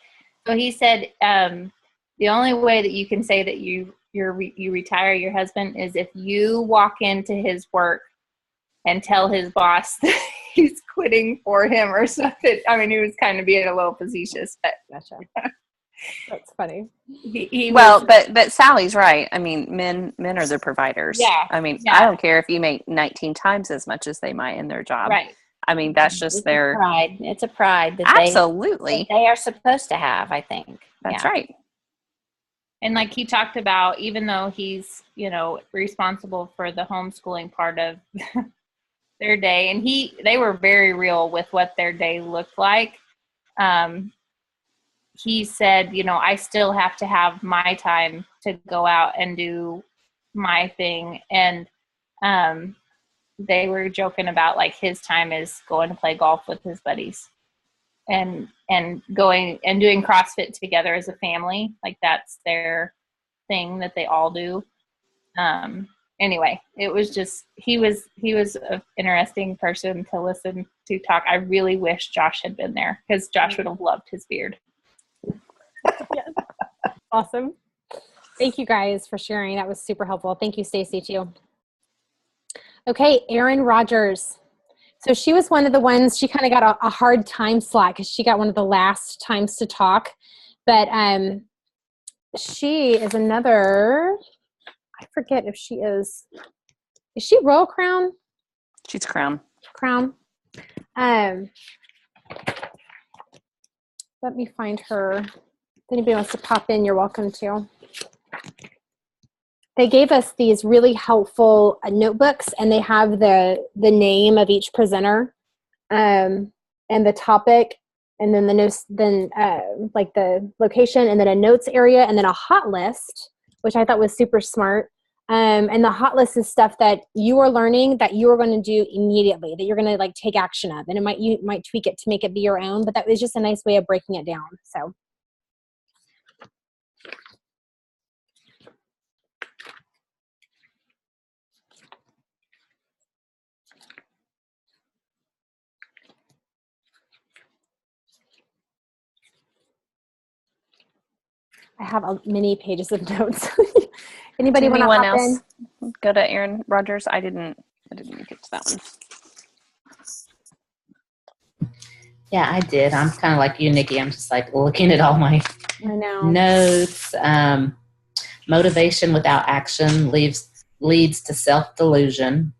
So he said the only way that you can say that you retire your husband is if you walk into his work and tell his boss that he's quitting for him or something. I mean, he was kind of being a little facetious, but gotcha. That's funny. But Sally's right. I mean, men are the providers. Yeah. I mean, I don't care if you make 19 times as much as they might in their job. Right. I mean, that's just their pride. It's a pride that absolutely they are supposed to have, I think. That's right. And like he talked about, even though he's, responsible for the homeschooling part of their day, and they were very real with what their day looked like. He said, I still have to have my time to go out and do my thing. And they were joking about like his time is going to play golf with his buddies and going and doing CrossFit together as a family. Like that's their thing that they all do. Anyway, it was just, he was an interesting person to listen to talk. I really wish Josh had been there because Josh would have loved his beard. Yes. Awesome. Thank you guys for sharing. That was super helpful. Thank you, Stacy, too. Okay, Erin Rogers. So she was one of the ones, she kind of got a hard time slot because she got one of the last times to talk. But she is another, I forget if she is she Royal Crown? She's Crown. Crown. Let me find her. If anybody wants to pop in, you're welcome to. They gave us these really helpful notebooks, and they have the name of each presenter, and the topic, and then the notes, like the location, and then a notes area, and then a hot list, which I thought was super smart. And the hot list is stuff that you are learning that you are going to do immediately, that you're going to like take action of, and you might tweak it to make it be your own, but that was just a nice way of breaking it down. So. I have many pages of notes. Anybody want to hop else in? Go to Erin Rogers. I didn't get to that one. Yeah, I did. I'm kind of like you, Nikki. I'm just like looking at all my notes. Motivation without action leads to self-delusion.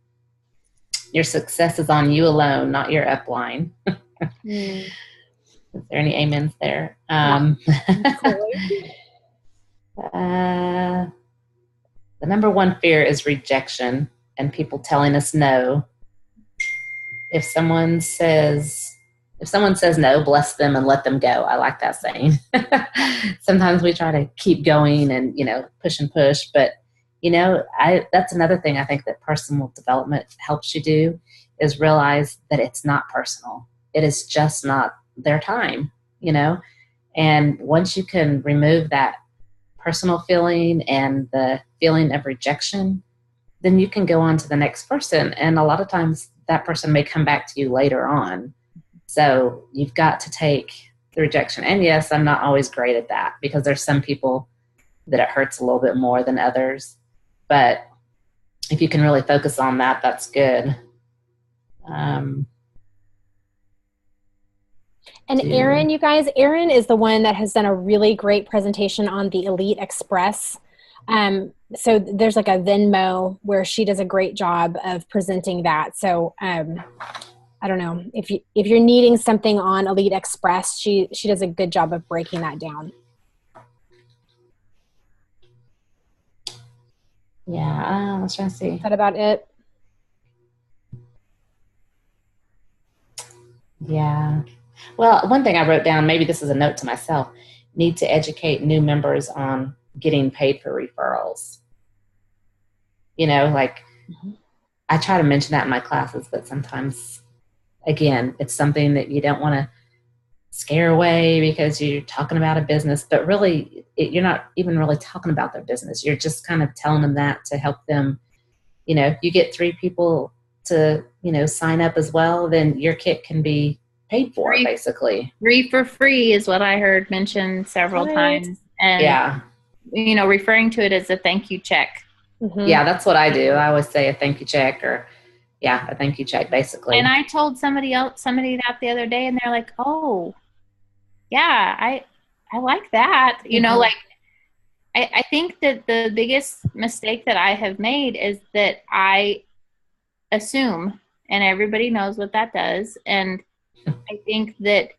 Your success is on you alone, not your upline. Is there any amens there? The number one fear is rejection and people telling us no. If someone says if someone says no, bless them and let them go. I like that saying. Sometimes we try to keep going and, push and push, but that's another thing I think that personal development helps you do is realize that it's not personal. It is just not their time, and once you can remove that personal feeling and the feeling of rejection, then you can go on to the next person. And a lot of times that person may come back to you later on. So you've got to take the rejection. And yes, I'm not always great at that because there's some people that it hurts a little bit more than others. But if you can really focus on that, that's good. And Erin, you guys, Erin is the one that has done a really great presentation on the Elite Express. So there's like a Venmo where she does a great job of presenting that. So I don't know if you're needing something on Elite Express, she does a good job of breaking that down. Yeah, I was trying to see. Is that about it? Yeah. Well, one thing I wrote down, maybe this is a note to myself, need to educate new members on getting paid for referrals. I try to mention that in my classes, but sometimes, again, it's something that you don't want to scare away because you're talking about a business, but really you're not even really talking about their business. You're just kind of telling them that to help them. If you get 3 people to, sign up as well, then your kit can be paid for, basically. 3 for free is what I heard mentioned several times. And, yeah. Referring to it as a thank you check. Mm-hmm. Yeah, that's what I do. I always say a thank you check or, a thank you check, basically. And I told somebody that the other day, and they're like, oh, yeah, I like that. Mm-hmm. I think that the biggest mistake that I have made is that I assume, and everybody knows what that does. And I think that,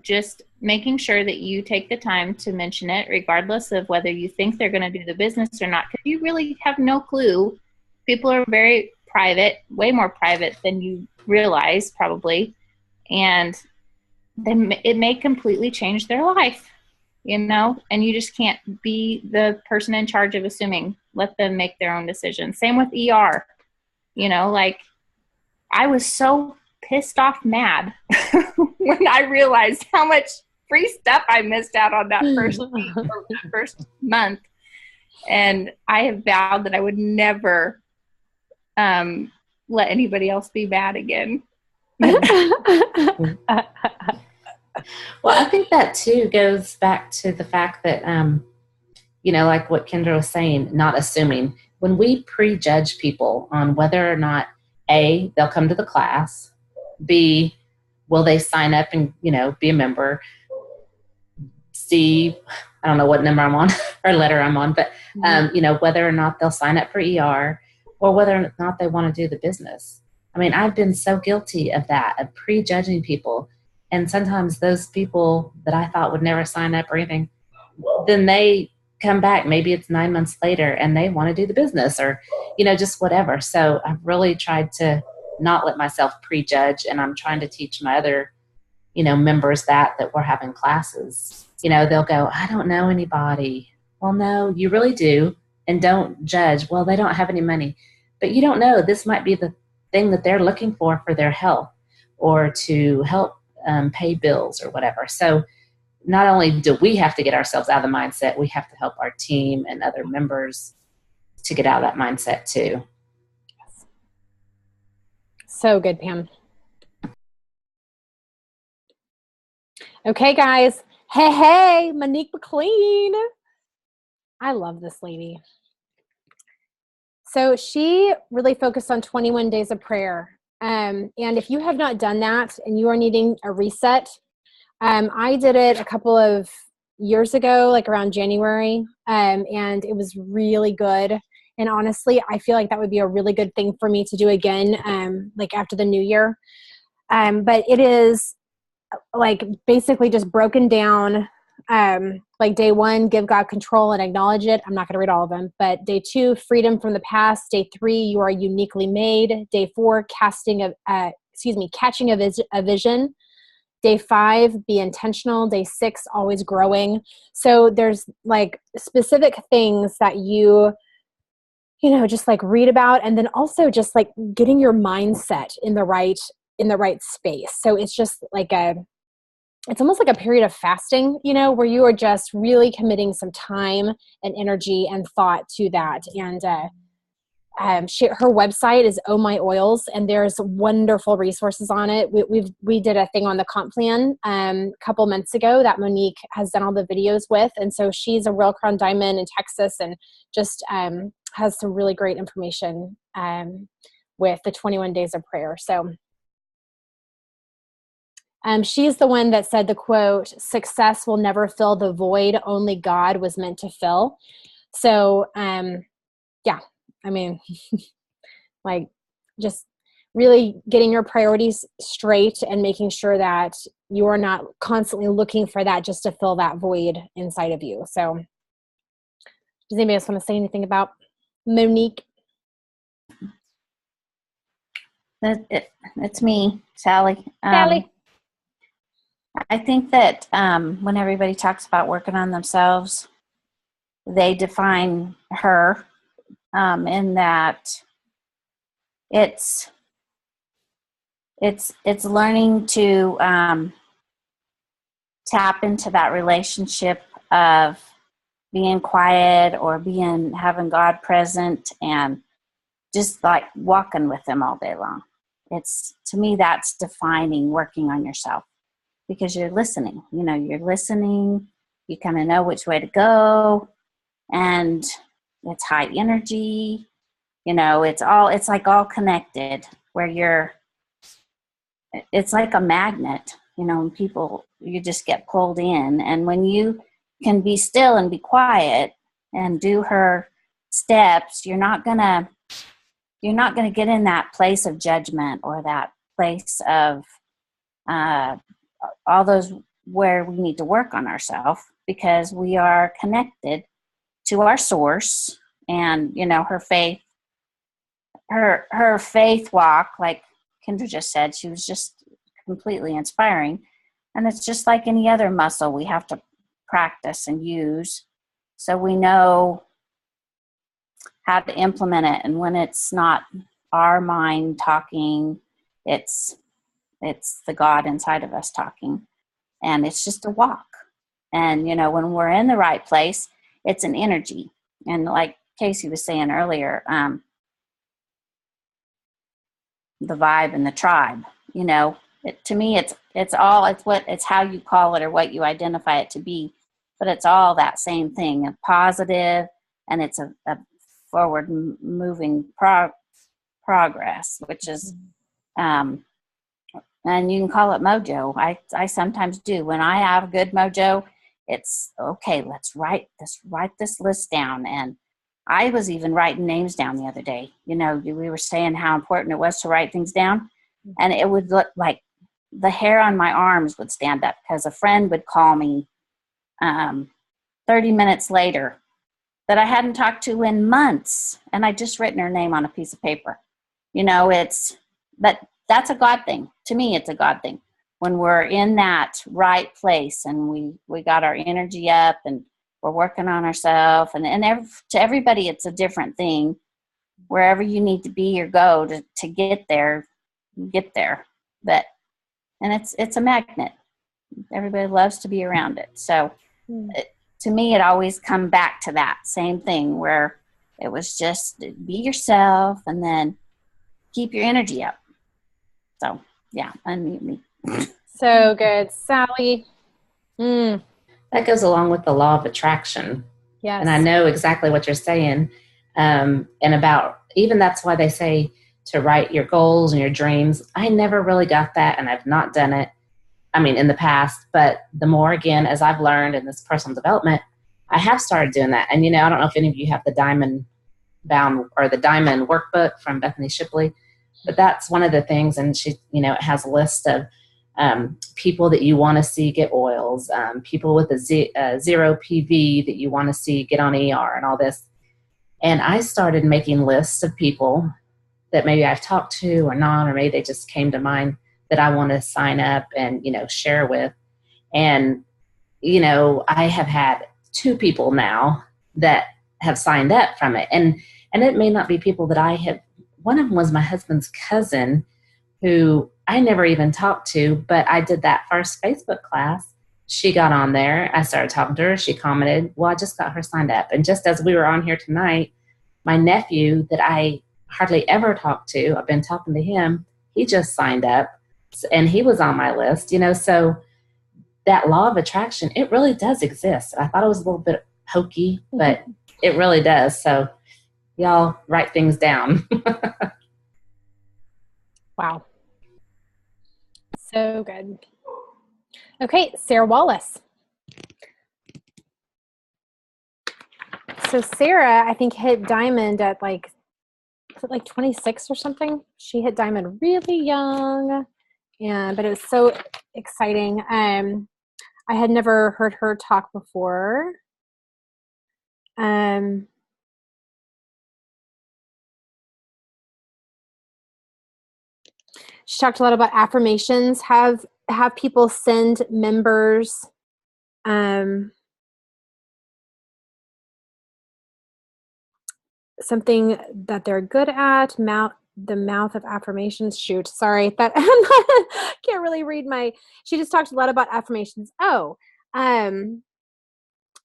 just making sure that you take the time to mention it, regardless of whether you think they're going to do the business or not, because you really have no clue. People are very private, way more private than you realize probably. And then it may completely change their life, and you just can't be the person in charge of assuming. Let them make their own decisions. Same with ER. I was so pissed off mad when I realized how much free stuff I missed out on that first week or that first month. And I have vowed that I would never let anybody else be mad again. Well, I think that too goes back to the fact that, like what Kendra was saying, not assuming. When we prejudge people on whether or not, A, they'll come to the class, B, will they sign up and, be a member, C, I don't know what number I'm on or letter I'm on, but, whether or not they'll sign up for ER or whether or not they want to do the business. I mean, I've been so guilty of that, of prejudging people. And sometimes those people that I thought would never sign up or anything, then they come back, maybe it's 9 months later, and they want to do the business or, just whatever. So I've really tried to not let myself prejudge, and I'm trying to teach my other, members that we're having classes. They'll go, I don't know anybody. Well, no, you really do. And don't judge. Well, they don't have any money. But you don't know. This might be the thing that they're looking for their health or to help pay bills or whatever. So not only do we have to get ourselves out of the mindset, we have to help our team and other members to get out of that mindset too. So good, Pam. Okay, guys. Hey, Monique McLean. I love this lady. So she really focused on 21 days of prayer. And if you have not done that and you are needing a reset, I did it a couple of years ago, like around January, and it was really good. And honestly, I feel like that would be a really good thing for me to do again, like after the new year. But it is like basically just broken down. Like day 1, give God control and acknowledge it. I'm not going to read all of them, but day 2, freedom from the past. Day 3, you are uniquely made. Day 4, catching a vision. Day 5, be intentional. Day 6, always growing. So there's like specific things that you just like read about, and then also just like getting your mindset in the right space. So it's just like it's almost like a period of fasting, where you are just really committing some time and energy and thought to that. And her website is Oh My Oils, and there's wonderful resources on it. We did a thing on the comp plan a couple months ago that Monique has done all the videos with, and so she's a Royal Crown Diamond in Texas, and just has some really great information with the 21 days of prayer. So she's the one that said the quote, "Success will never fill the void only God was meant to fill." So yeah, I mean, like just really getting your priorities straight and making sure that you are not constantly looking for that just to fill that void inside of you. So does anybody else want to say anything about Monique? It's me, Sally. Sally. I think that when everybody talks about working on themselves, they define her in that it's learning to tap into that relationship of being quiet or having God present and just like walking with him all day long. To me, that's defining working on yourself, because you're listening, you're listening, you kind of know which way to go, and it's high energy, it's like all connected, where it's like a magnet, when people, you just get pulled in. And when you can be still and be quiet and do her steps, you're not gonna get in that place of judgment or that place of all those where we need to work on ourselves, because we are connected to our source. And her faith walk, like Kendra just said, she was just completely inspiring. And it's just like any other muscle we have to practice and use, so we know how to implement it. And when it's not our mind talking, it's the God inside of us talking. And it's just a walk. And, when we're in the right place, it's an energy. And like Casey was saying earlier, the vibe and the tribe, to me, it's how you call it or what you identify it to be, but it's all that same thing, a positive, and it's a forward moving progress, which is, and you can call it mojo. I sometimes do. When I have good mojo, it's okay, let's write this list down. And I was even writing names down the other day. We were saying how important it was to write things down, and it would look like the hair on my arms would stand up, because a friend would call me 30 minutes later that I hadn't talked to in months, and I'd just written her name on a piece of paper. But that's a God thing. To me, it's a God thing. When we're in that right place and we got our energy up and we're working on ourselves, and to everybody, it's a different thing. Wherever you need to be or go to get there, get there. And it's a magnet. Everybody loves to be around it. So to me, it always come back to that same thing, where it was just be yourself and then keep your energy up. So yeah, unmute me. So good. Sally. That goes along with the law of attraction. Yes. And I know exactly what you're saying. And about, even that's why they say to write your goals and your dreams. I never really got that, and I've not done it. I mean, in the past, but the more, again, as I've learned in this personal development, I have started doing that. And, I don't know if any of you have the Diamond Bound or the Diamond Workbook from Bethany Shipley, but that's one of the things. And she, it has a list of people that you want to see get oils, people with a zero PV that you want to see get on ER and all this. And I started making lists of people that maybe I've talked to or not, or maybe they just came to mind that I want to sign up and, share with. And, I have had 2 people now that have signed up from it. And it may not be people that I have. One of them was my husband's cousin, who I never even talked to, but I did that first Facebook class. She got on there. I started talking to her. She commented, well, I just got her signed up. And just as we were on here tonight, my nephew that I hardly ever talk to, I've been talking to him, he just signed up and he was on my list, so that law of attraction, it really does exist. I thought it was a little bit hokey, but it really does. So y'all write things down. Wow. So good. Okay, Sarah Wallace. So Sarah, I think, hit diamond at was it like 26 or something? She hit diamond really young, but it was so exciting. I had never heard her talk before. She talked a lot about affirmations. Have people send members something that they're good at. The mouth of affirmations. Shoot, sorry, that can't really read my. She just talked a lot about affirmations.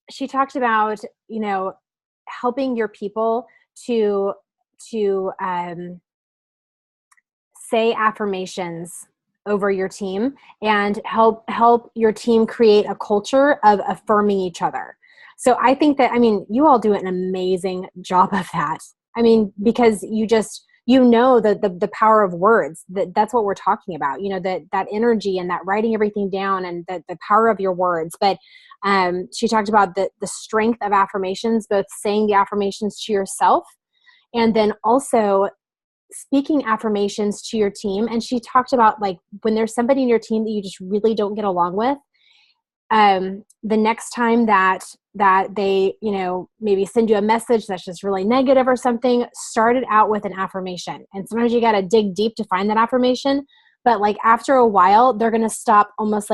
She talked about helping your people to say affirmations over your team and help your team create a culture of affirming each other. So I think that, you all do an amazing job of that. Because the power of words, that's what we're talking about, that energy and that writing everything down and the power of your words. But she talked about the strength of affirmations, both saying the affirmations to yourself and then also speaking affirmations to your team. And she talked about when there's somebody in your team that you just really don't get along with, the next time that they, maybe send you a message that's just really negative or something, start it out with an affirmation. And sometimes you got to dig deep to find that affirmation. But after a while, they're going to stop almost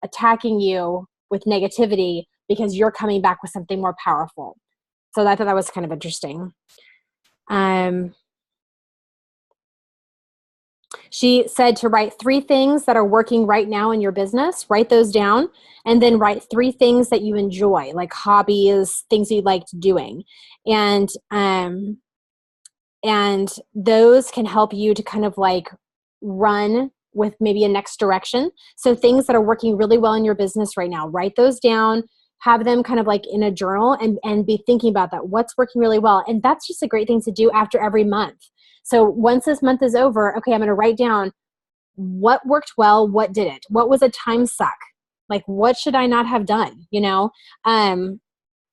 attacking you with negativity because you're coming back with something more powerful. So I thought that was kind of interesting. She said to write 3 things that are working right now in your business, write those down, and then write 3 things that you enjoy, like hobbies, things you liked doing. And those can help you to kind of run with maybe a next direction. So things that are working really well in your business right now, write those down, have them kind of in a journal and be thinking about that. What's working really well? And that's just a great thing to do after every month. So once this month is over, okay, I'm going to write down what worked well, what didn't, what was a time suck, what should I not have done,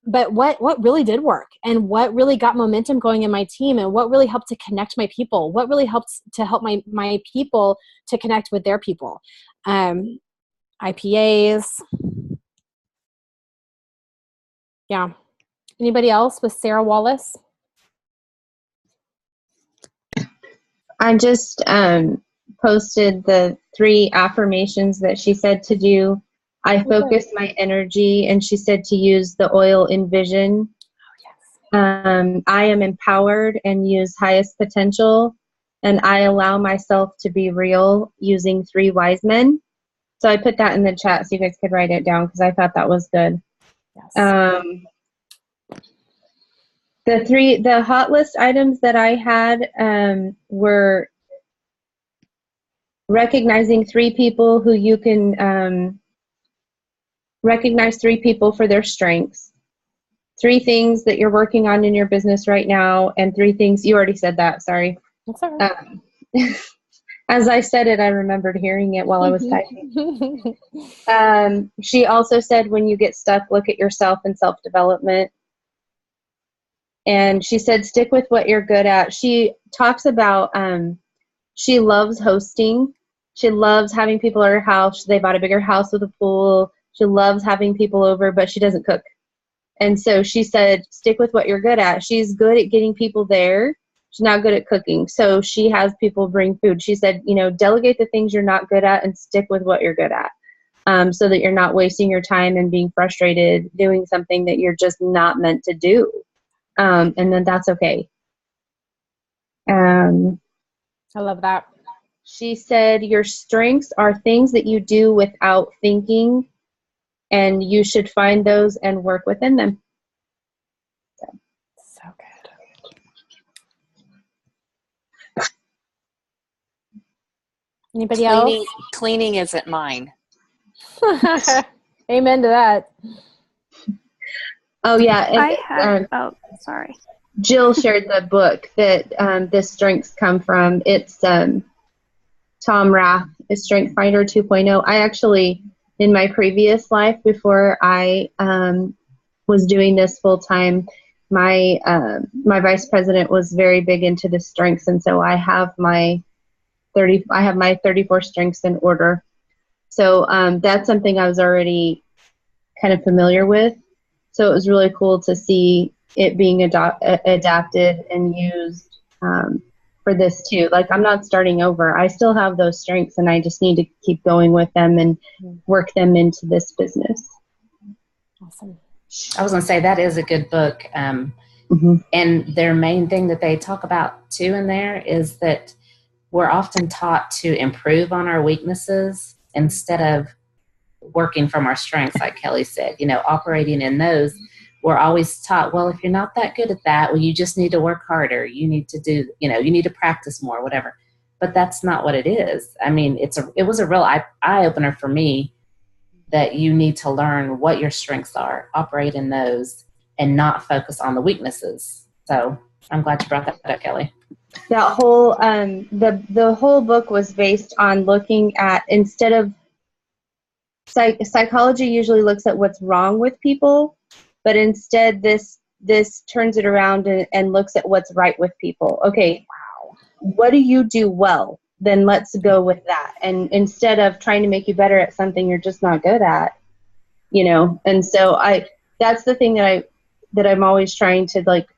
but what really did work and what really got momentum going in my team and what really helped to connect my people, what really helped to help my people to connect with their people. IPAs. Yeah. Anybody else with Sarah Wallace? I just posted the 3 affirmations that she said to do. I focus my energy, and she said to use the oil Envision. I am empowered and use highest potential, and I allow myself to be real using 3 wise men. So I put that in the chat so you guys could write it down because I thought that was good. Yes. The hot list items that I had were recognizing 3 people who you can recognize 3 people for their strengths, 3 things that you're working on in your business right now, and 3 things, you already said that, sorry. That's all right. As I said it, I remembered hearing it while I was typing. She also said when you get stuck, look at yourself and self-development. And she said, stick with what you're good at. She talks about, she loves hosting. She loves having people at her house. They bought a bigger house with a pool. She loves having people over, but she doesn't cook. And so she said, stick with what you're good at. She's good at getting people there. She's not good at cooking. So she has people bring food. She said, delegate the things you're not good at and stick with what you're good at, so that you're not wasting your time and being frustrated doing something that you're just not meant to do. And then that's okay. I love that. She said, your strengths are things that you do without thinking, and you should find those and work within them. So good. Anybody else? Cleaning isn't mine. Amen to that. Oh, yeah. I had, sorry. Jill shared the book that the strengths come from. It's Tom Rath, a Strength Finder 2.0. I actually, in my previous life, before I was doing this full time, my vice president was very big into the strengths, and so I have my 34 strengths in order. So that's something I was already kind of familiar with. So it was really cool to see it being adapted and used for this too. Like, I'm not starting over. I still have those strengths, and I just need to keep going with them and work them into this business. Awesome. I was going to say that is a good book. And their main thing that they talk about too in there is that we're often taught to improve on our weaknesses instead of working from our strengths, like Kelly said, operating in those. We're always taught, well, if you're not that good at that, well, you just need to work harder. You need to do, you need to practice more, whatever. But that's not what it is. I mean, it was a real eye-opener for me that you need to learn what your strengths are, operate in those, and not focus on the weaknesses. So I'm glad you brought that up, Kelly. That whole, the whole book was based on looking at, instead of psychology usually looks at what's wrong with people, but instead this turns it around and looks at what's right with people. Okay, what do you do well? Then let's go with that. And instead of trying to make you better at something you're just not good at, And so that's the thing that I'm always trying to, like,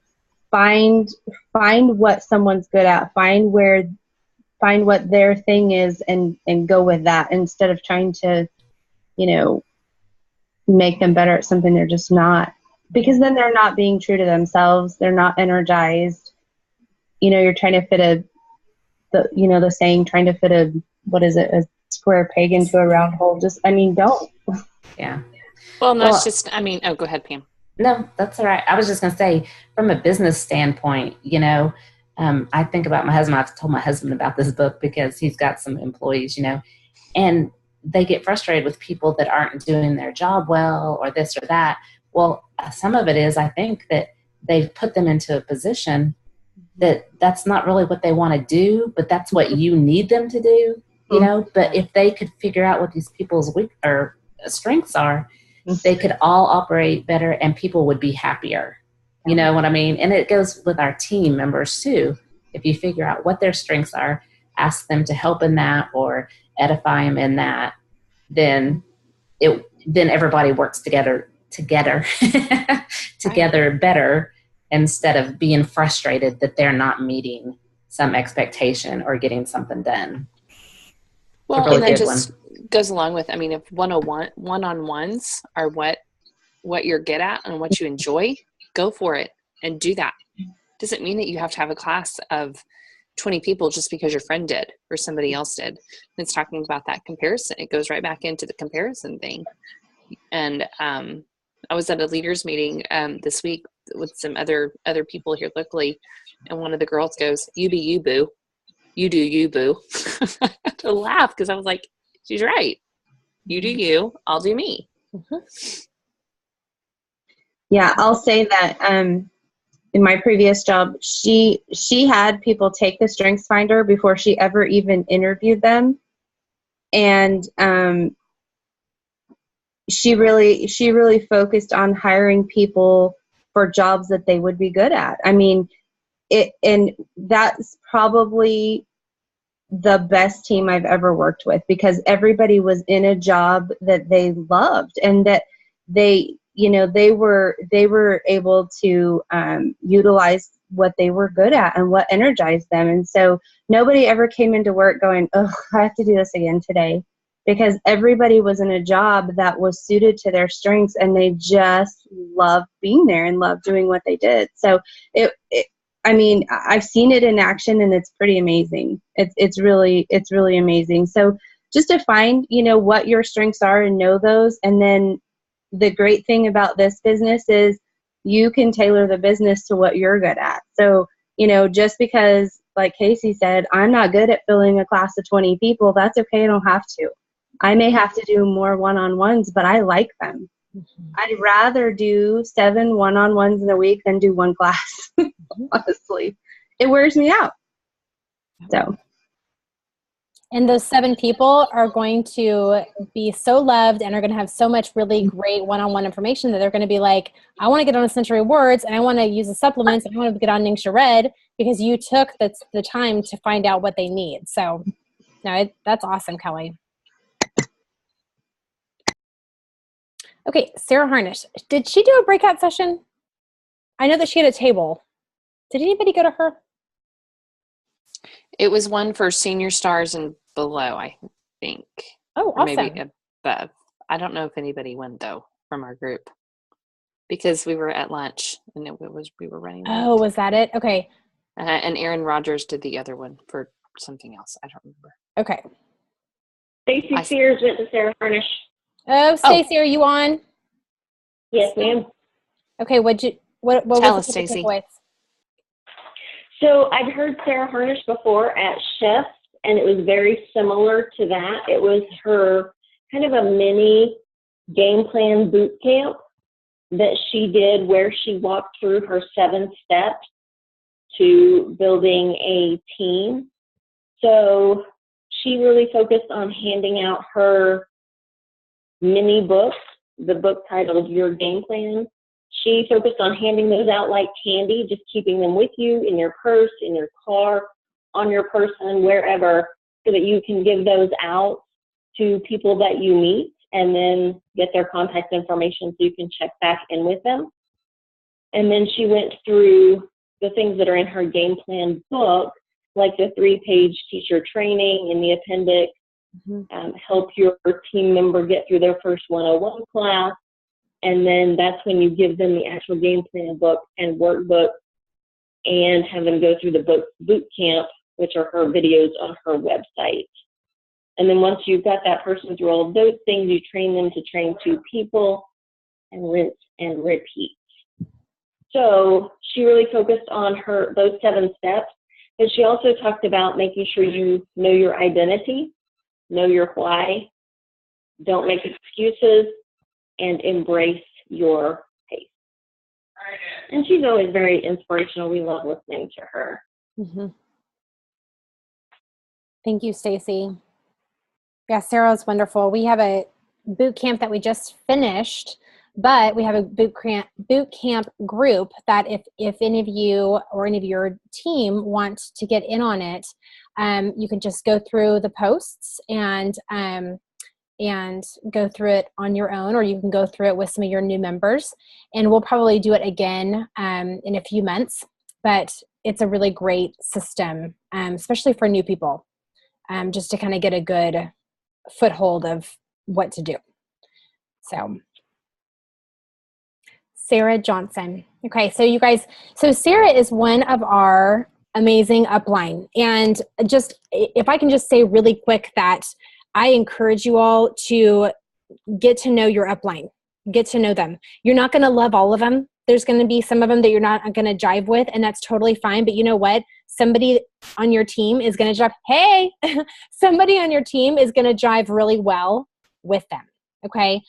find what someone's good at, find what their thing is, and go with that, instead of trying to, make them better at something they're just not, because then they're not being true to themselves. They're not energized. You're trying to fit the saying, trying to fit a square peg into a round hole. Don't. Yeah. Well, no, it's just, go ahead, Pam. No, that's all right. I was just going to say, from a business standpoint, I think about my husband. I've told my husband about this book because he's got some employees, and they get frustrated with people that aren't doing their job well, or this or that. Well, some of it is, I think, that they've put them into a position that's not really what they want to do, but that's what you need them to do, But if they could figure out what these people's strengths are, they could all operate better and people would be happier. You know what I mean? And it goes with our team members too. If you figure out what their strengths are, ask them to help in that or edify them in that, then everybody works together better, instead of being frustrated that they're not meeting some expectation or getting something done. Well, and that just goes along with, if one-on-ones are what you're good at and what you enjoy, go for it and do that. Doesn't mean that you have to have a class of 20 people just because your friend did or somebody else did. And it's talking about that comparison. It goes right back into the comparison thing. And I was at a leaders meeting this week with some other people here locally, and one of the girls goes, "You be you, boo. You do you, boo." I had to laugh because I was like, she's right. You do you, I'll do me. Yeah, I'll say that in my previous job, she had people take the Strengths Finder before she ever even interviewed them, and she really focused on hiring people for jobs that they would be good at. And that's probably the best team I've ever worked with, because everybody was in a job that they loved, and that they were able to utilize they were good at and what energized them. And so nobody ever came into work going, oh, I have to do this again today, because everybody was in a job that was suited to their strengths, and they just loved being there and loved doing what they did. So I've seen it in action, and it's pretty amazing. It's really amazing. So just to find, what your strengths are and know those. And then the great thing about this business is you can tailor the business to what you're good at. So, just because, like Casey said, I'm not good at filling a class of 20 people, that's okay. I don't have to. I may have to do more one-on-ones, but I like them. Mm-hmm. I'd rather do 7 one-on-ones in a week than do one class. Honestly, it wears me out. So. And those 7 people are going to be so loved and are going to have so much really great one-on-one information that they're going to be like, I want to get on a Century Words, and I want to use the supplements, and I want to get on Ningxia Red, because you took the time to find out what they need. So, no, that's awesome, Kelly. Okay, Sarah Harnish. Did she do a breakout session? I know that she had a table. Did anybody go to her? It was one for senior stars and below, I think. Oh, or awesome. Maybe above. I don't know if anybody went, though, from our group, because we were at lunch and we were running late. Oh, was that it? Okay. And Aaron Rodgers did the other one for something else. I don't remember. Okay. Stacey Sears went to Sarah Harnish. Oh, Stacey, are you on? Yes, ma'am. Okay, what Tell was us, the Stacey. So I've heard Sarah Harnish before at Chefs, and it was very similar to that. It was her kind of a mini game plan boot camp that she did, where she walked through her 7 steps to building a team. So she really focused on handing out her mini books, the book titled Your Game Plan. She focused on handing those out like candy, just keeping them with you in your purse, in your car, on your person, wherever, so that you can give those out to people that you meet and then get their contact information so you can check back in with them. And then she went through the things that are in her game plan book, like the 3-page teacher training in the appendix, help your team member get through their first 101 class. And then that's when you give them the actual game plan book and workbook and have them go through the boot camp, which are her videos on her website. And then once you've got that person through all of those things, you train them to train 2 people and rinse and repeat. So she really focused on those 7 steps. But she also talked about making sure you know your identity, know your why, don't make excuses, and embrace your pace. And she's always very inspirational. We love listening to her. Mm-hmm. Thank you, Stacey. Yeah, Sarah's wonderful. We have a boot camp that we just finished, but we have a boot camp group that if any of you or any of your team want to get in on it, you can just go through the posts and go through it on your own, or you can go through it with some of your new members. And we'll probably do it again in a few months, but it's a really great system, especially for new people, just to kind of get a good foothold of what to do. So Sarah Johnson. Okay, so you guys, Sarah is one of our amazing upline. And just, if I can just say really quick that I encourage you all to get to know your upline, get to know them. You're not going to love all of them. There's going to be some of them that you're not going to jive with, and that's totally fine. But you know what? Somebody on your team is going to jive. Hey, somebody on your team is going to jive really well with them. Okay.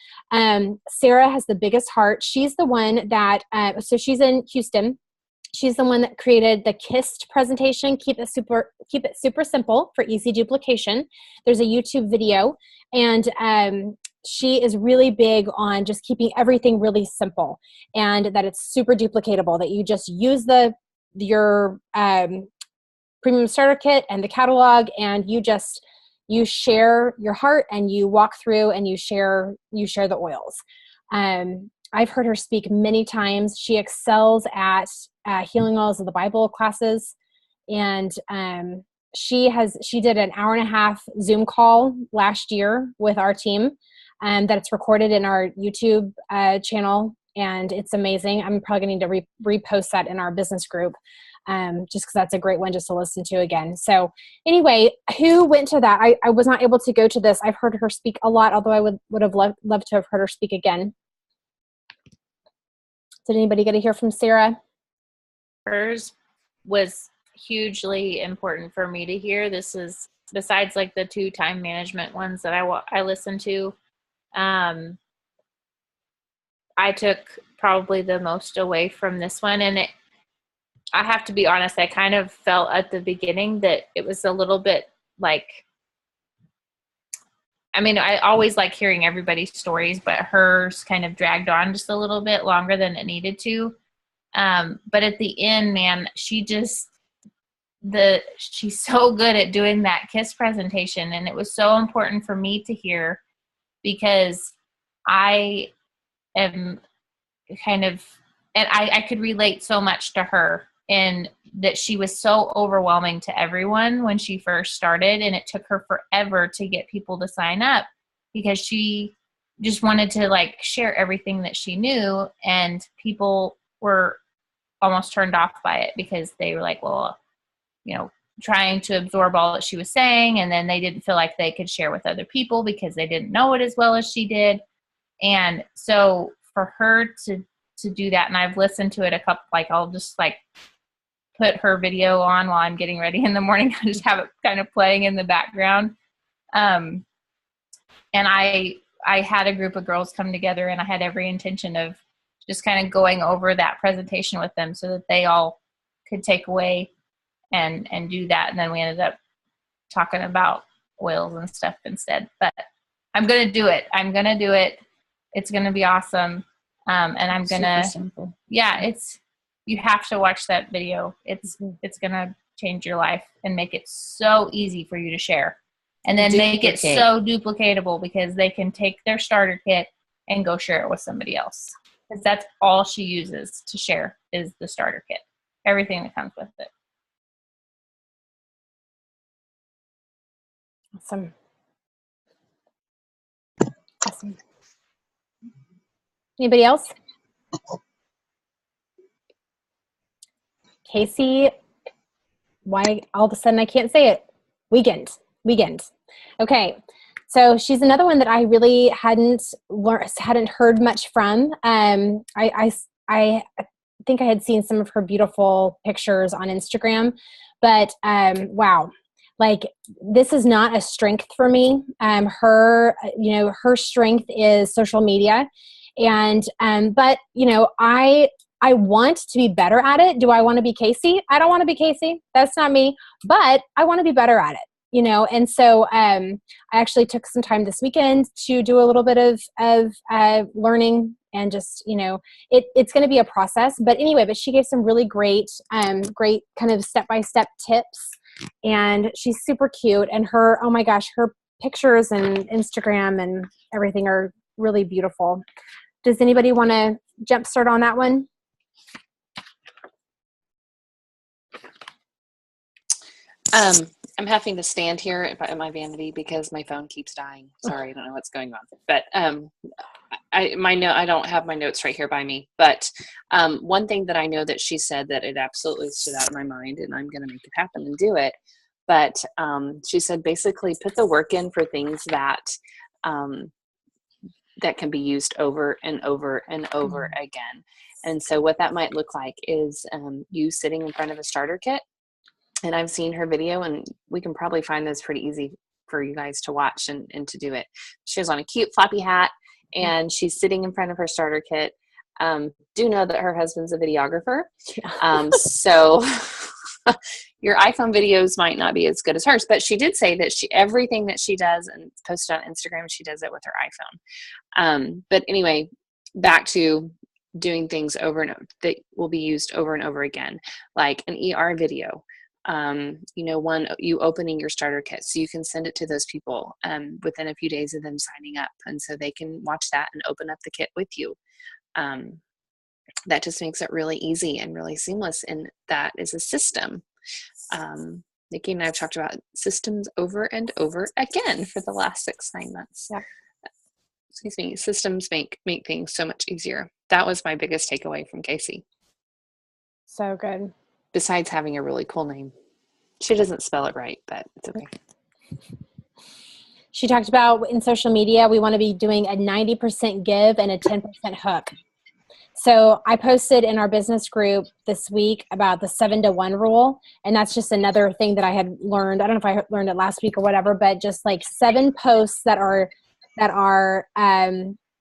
Sarah has the biggest heart. She's the one that, so she's in Houston. She's the one that created the KISSed presentation, keep it super simple for easy duplication. There's a YouTube video, and she is really big on just keeping everything really simple, and that it's super duplicatable, that you just use your premium starter kit and the catalog, and you share your heart, and you walk through and you share the oils. I've heard her speak many times. She excels at Healing Oils of the Bible classes. And she did an 1.5-hour Zoom call last year with our team that's recorded in our YouTube channel. And it's amazing. I'm probably going to need to repost that in our business group just because that's a great one just to listen to again. So anyway, who went to that? I was not able to go to this. I've heard her speak a lot, although I would have loved to have heard her speak again. Did anybody get to hear from Sarah? Hers was hugely important for me to hear. This is, besides like the 2 time management ones that I listened to, I took probably the most away from this one. And I have to be honest, I kind of felt at the beginning that it was a little bit like, I mean, I always like hearing everybody's stories, but hers kind of dragged on just a little bit longer than it needed to. But at the end, man, she's so good at doing that KISS presentation. And it was so important for me to hear because I am kind of, and I could relate so much to her, and that she was so overwhelming to everyone when she first started. And it took her forever to get people to sign up because she just wanted to like share everything that she knew. And people were almost turned off by it because they were like, well, you know, trying to absorb all that she was saying. And then they didn't feel like they could share with other people because they didn't know it as well as she did. And so for her to do that, and I've listened to it a couple, like I'll just like put her video on while I'm getting ready in the morning. I just have it kind of playing in the background. And I had a group of girls come together, and I had every intention of just kind of going over that presentation with them so that they all could take away and do that. And then we ended up talking about oils and stuff instead. But I'm going to do it. It's going to be awesome. And I'm going to, you have to watch that video. It's going to change your life and make it so easy for you to share. And then make it so duplicatable because they can take their starter kit and go share it with somebody else. Because that's all she uses to share is the starter kit. Everything that comes with it. Awesome. Anybody else? Casey, why all of a sudden I can't say it? Weekend. Okay. So she's another one that I really hadn't heard much from. I think I had seen some of her beautiful pictures on Instagram, but wow, like this is not a strength for me. Her strength is social media, and but I want to be better at it. Do I want to be Casey? I don't want to be Casey. That's not me. But I want to be better at it. And so I actually took some time this weekend to do a little bit of learning, and just, it's going to be a process. But anyway, but she gave some really great kind of step-by-step tips, and she's super cute. And her, oh my gosh, her pictures and Instagram and everything are really beautiful. Does anybody want to jumpstart on that one? I'm having to stand here at my vanity because my phone keeps dying. Sorry, I don't know what's going on. But I don't have my notes right here by me. But one thing that I know that she said that it absolutely stood out in my mind, and I'm going to make it happen and do it. But she said basically put the work in for things that that can be used over and over and over again. And so what that might look like is you sitting in front of a starter kit. And I've seen her video, and we can probably find this pretty easy for you guys to watch and to do it. She has on a cute floppy hat, and she's sitting in front of her starter kit. Do know that her husband's a videographer. So your iPhone videos might not be as good as hers, but she did say that everything that she does and posted on Instagram, she does it with her iPhone. But anyway, back to doing things over and over that will be used over and over again, like an ER video. You opening your starter kit so you can send it to those people within a few days of them signing up, and so they can watch that and open up the kit with you. that just makes it really easy and really seamless. And that is a system. Nikki and I have talked about systems over and over again for the last 6-9 months. Yeah. Excuse me. Systems make things so much easier. That was my biggest takeaway from Casey. So good. Besides having a really cool name. She doesn't spell it right, but it's okay. She talked about in social media, we want to be doing a 90% give and a 10% hook. So I posted in our business group this week about the 7-to-1 rule. And that's just another thing that I had learned. I don't know if I learned it last week or whatever, but just like 7 posts that are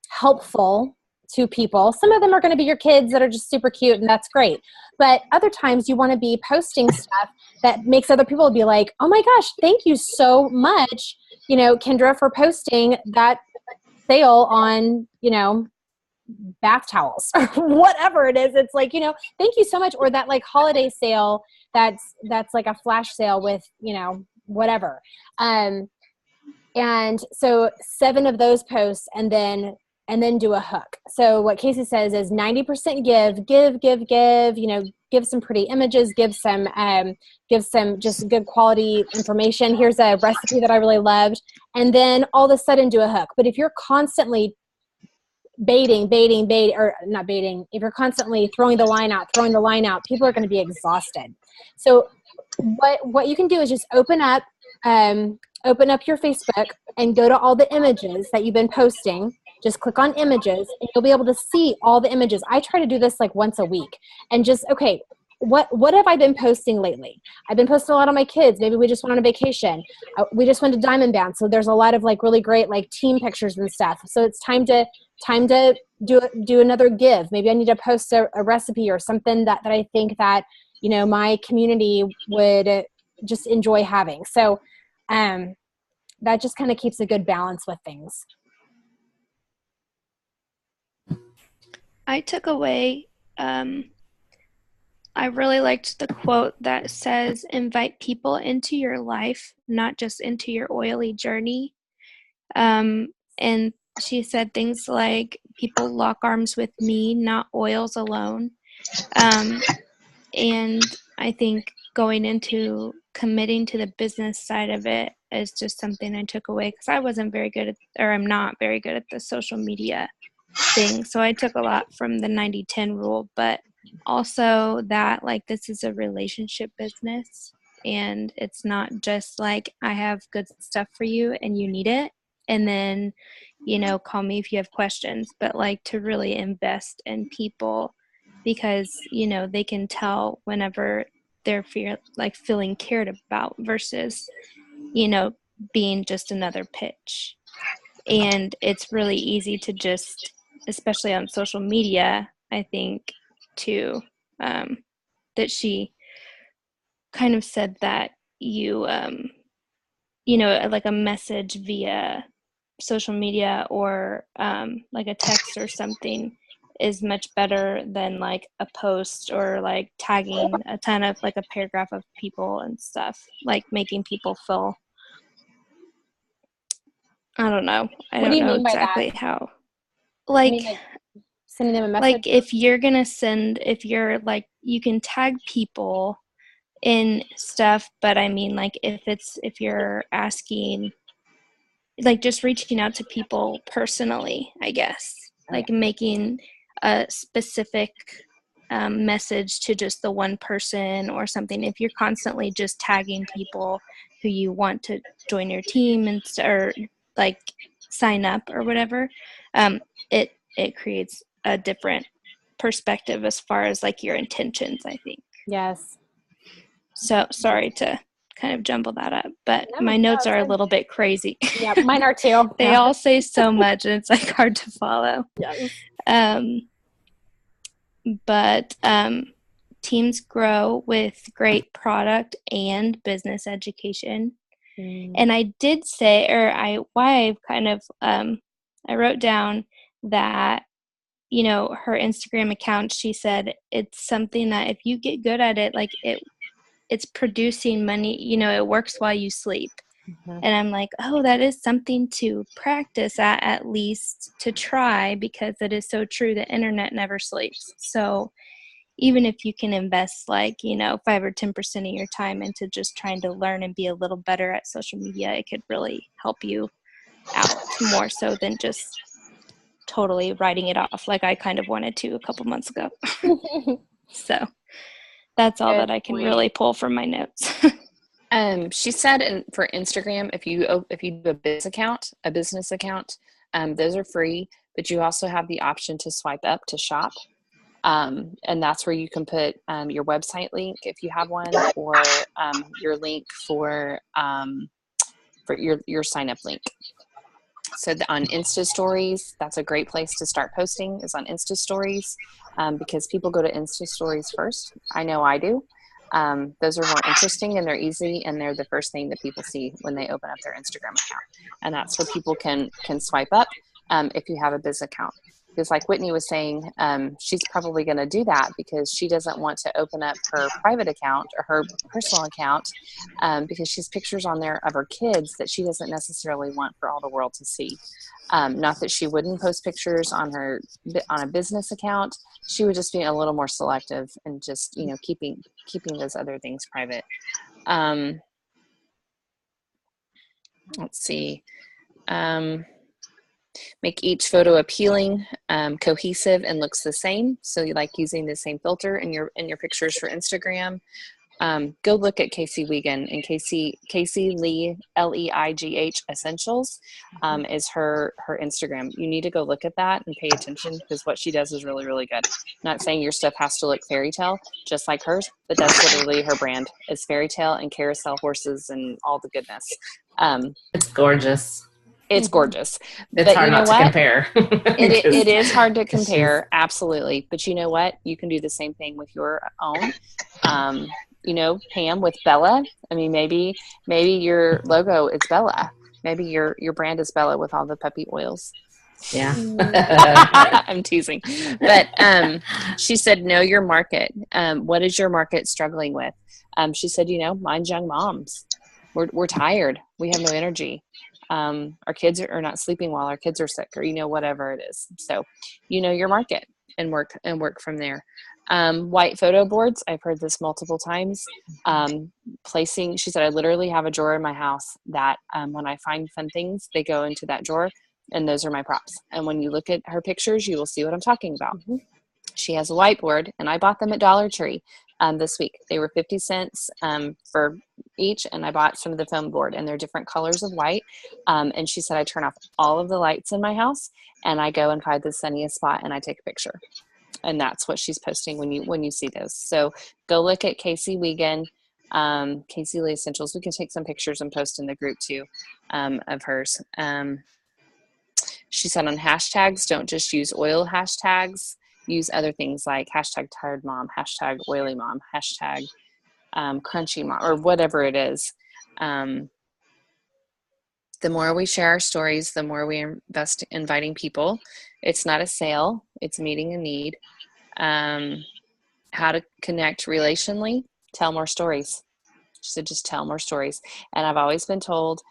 helpful to people. Some of them are going to be your kids that are just super cute, and that's great. But other times you want to be posting stuff that makes other people be like, oh my gosh, thank you so much, Kendra, for posting that sale on, bath towels or whatever it is. It's like, thank you so much. Or that like holiday sale that's like a flash sale with, whatever. And so 7 of those posts and then do a hook. So what Casey says is 90% give some pretty images, give some just good quality information. Here's a recipe that I really loved. And then all of a sudden do a hook. But if you're constantly baiting, or not baiting, if you're constantly throwing the line out, people are going to be exhausted. So what you can do is just open up your Facebook and go to all the images that you've been posting. Just click on images and you'll be able to see all the images. I try to do this like once a week and just, okay, what have I been posting lately? I've been posting a lot on my kids. Maybe we just went on a vacation. We just went to Diamond Band. So there's a lot of like really great like team pictures and stuff. So it's time to do another give. Maybe I need to post a recipe or something that I think that, my community would just enjoy having. So that just kind of keeps a good balance with things. I took away, I really liked the quote that says, invite people into your life, not just into your oily journey. And she said things like, people lock arms with me, not oils alone. And I think going into committing to the business side of it is just something I took away because I wasn't very good at, or I'm not very good at the social media thing. So I took a lot from the 90-10 rule, but also that like this is a relationship business and it's not just like I have good stuff for you and you need it and then call me if you have questions, but like to really invest in people because they can tell whenever they're feeling cared about versus being just another pitch. And it's really easy to just, especially on social media, I think too, that she kind of said that like a message via social media or like a text or something is much better than like a post or like tagging a ton of like a paragraph of people and stuff, like making people feel, I don't know. I don't know exactly how. Like sending them a message? Like if you're you can tag people in stuff, but I mean like if you're asking, like just reaching out to people personally, I guess, like making a specific message to just the one person or something. If you're constantly just tagging people who you want to join your team or like sign up or whatever, it creates a different perspective as far as like your intentions, I think. Yes. So sorry to kind of jumble that up, but my notes are a little bit crazy. Yeah, mine are too. They all say so much and it's like hard to follow. Yes. But teams grow with great product and business education. And I did say, I wrote down that, her Instagram account, she said it's something that if you get good at it, like it's producing money, it works while you sleep. And I'm like, oh, that is something to practice at least to try, because it is so true. The internet never sleeps. So even if you can invest 5 or 10% of your time into just trying to learn and be a little better at social media, it could really help you out more so than just totally writing it off like I kind of wanted to a couple months ago. So that's all that I can really pull from my notes. She said for Instagram, if you do a business account, those are free, but you also have the option to swipe up to shop. And that's where you can put your website link if you have one, or your link for your sign up link. So on Insta Stories, that's a great place to start posting, is on Insta Stories, because people go to Insta Stories first. I know I do. Those are more interesting, and they're easy, and they're the first thing that people see when they open up their Instagram account. And that's where people can swipe up if you have a business account. Because like Whitney was saying, she's probably going to do that because she doesn't want to open up her private account or her personal account, because she has pictures on there of her kids that she doesn't necessarily want for all the world to see. Not that she wouldn't post pictures on a business account. She would just be a little more selective and just, keeping those other things private. Let's see. Make each photo appealing, cohesive, and looks the same. So you like using the same filter in your pictures for Instagram. Go look at Casey Wiegand, and Casey Lee, Leigh Essentials is her Instagram. You need to go look at that and pay attention, because what she does is really, really good. Not saying your stuff has to look fairy tale just like hers, but that's literally her brand, is fairy tale and carousel horses and all the goodness. It's gorgeous. It's gorgeous. It's hard not to compare. It is hard to compare, absolutely. But you know what? You can do the same thing with your own. Pam, with Bella. I mean, maybe your logo is Bella. Maybe your brand is Bella with all the puppy oils. Yeah. I'm teasing. But she said, know your market. What is your market struggling with? She said, mine's young moms. We're tired. We have no energy. Our kids are not sleeping while our kids are sick, or whatever it is. So your market and work from there. White photo boards, I've heard this multiple times. She said, I literally have a drawer in my house that when I find fun things, they go into that drawer, and those are my props. And when you look at her pictures, you will see what I'm talking about. Mm-hmm. She has a whiteboard, and I bought them at Dollar Tree this week. They were 50 cents for each, and I bought some of the foam board, and they're different colors of white. And she said, I turn off all of the lights in my house, and I go and find the sunniest spot, and I take a picture. And that's what she's posting when you see those. So go look at Casey Wiegand, Casey Lee Essentials. We can take some pictures and post in the group too of hers. She said on hashtags, don't just use oil hashtags. Use other things like hashtag tired mom, hashtag oily mom, hashtag crunchy mom, or whatever it is. The more we share our stories, the more we invest in inviting people. It's not a sale, it's meeting a need. How to connect relationally, tell more stories. So just tell more stories. And I've always been told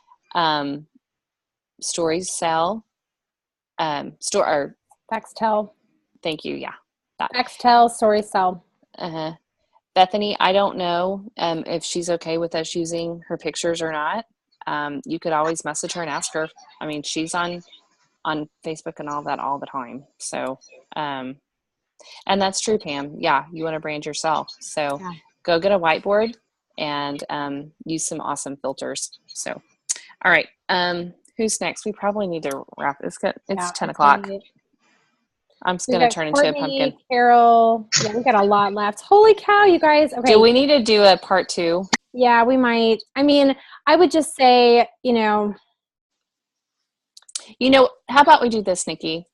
stories sell. Facts tell. Thank you. Yeah. Facts tell, stories sell. Bethany, I don't know if she's okay with us using her pictures or not. You could always message her and ask her. I mean, she's on Facebook and all that all the time. So, and that's true, Pam. Yeah, you want to brand yourself. So go get a whiteboard and use some awesome filters. So, all right. Who's next? We probably need to wrap this. It's 10 o'clock. I'm just going to turn into a pumpkin. Carol. Yeah, we got a lot left. Holy cow, you guys. Okay. Do we need to do a part 2? Yeah, we might. I mean, I would just say, how about we do this, Nikki?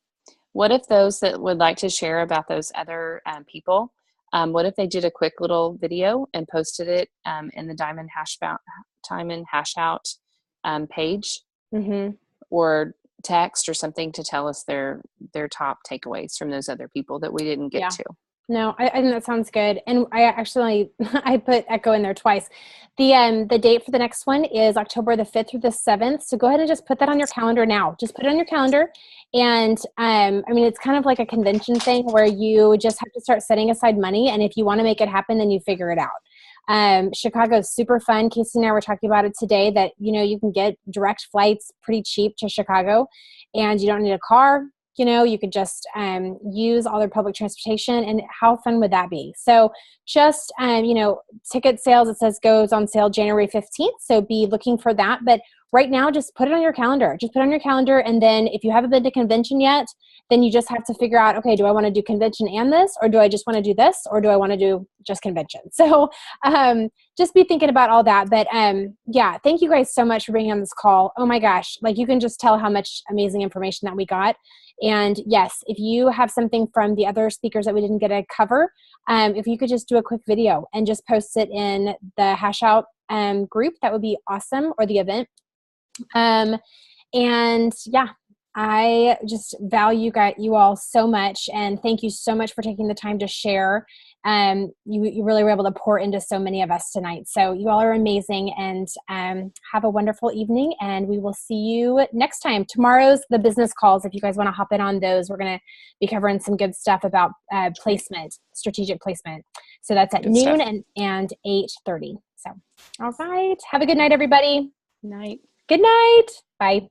What if those that would like to share about those other people, what if they did a quick little video and posted it in the Diamond Hashout page, or text or something to tell us their top takeaways from those other people that we didn't get to. No, I think that sounds good. And I actually, I put Echo in there twice. The date for the next one is October the 5th through the 7th. So go ahead and just put that on your calendar now. Just put it on your calendar. And I mean, it's kind of like a convention thing where you just have to start setting aside money. And if you want to make it happen, then you figure it out. Chicago is super fun. Casey and I were talking about it today that, you know, you can get direct flights pretty cheap to Chicago and you don't need a car. You know, you could just use all their public transportation, and how fun would that be? So just, you know, ticket sales, it says goes on sale January 15th. So be looking for that. But right now, just put it on your calendar. Just put it on your calendar. And then if you haven't been to convention yet, then you just have to figure out, okay, do I want to do convention and this, or do I just want to do this, or do I want to do just convention? So just be thinking about all that. But yeah, thank you guys so much for being on this call. Oh my gosh, like you can just tell how much amazing information that we got. And yes, if you have something from the other speakers that we didn't get to cover, if you could just do a quick video and just post it in the Hashout group, that would be awesome, or the event. And yeah, I just value you all so much, and thank you so much for taking the time to share. You really were able to pour into so many of us tonight. So you all are amazing, and have a wonderful evening, and we will see you next time. Tomorrow's the business calls. If you guys want to hop in on those, we're going to be covering some good stuff about placement, strategic placement. So that's at noon and 8:30. So, all right. Have a good night, everybody. Night. Good night. Bye.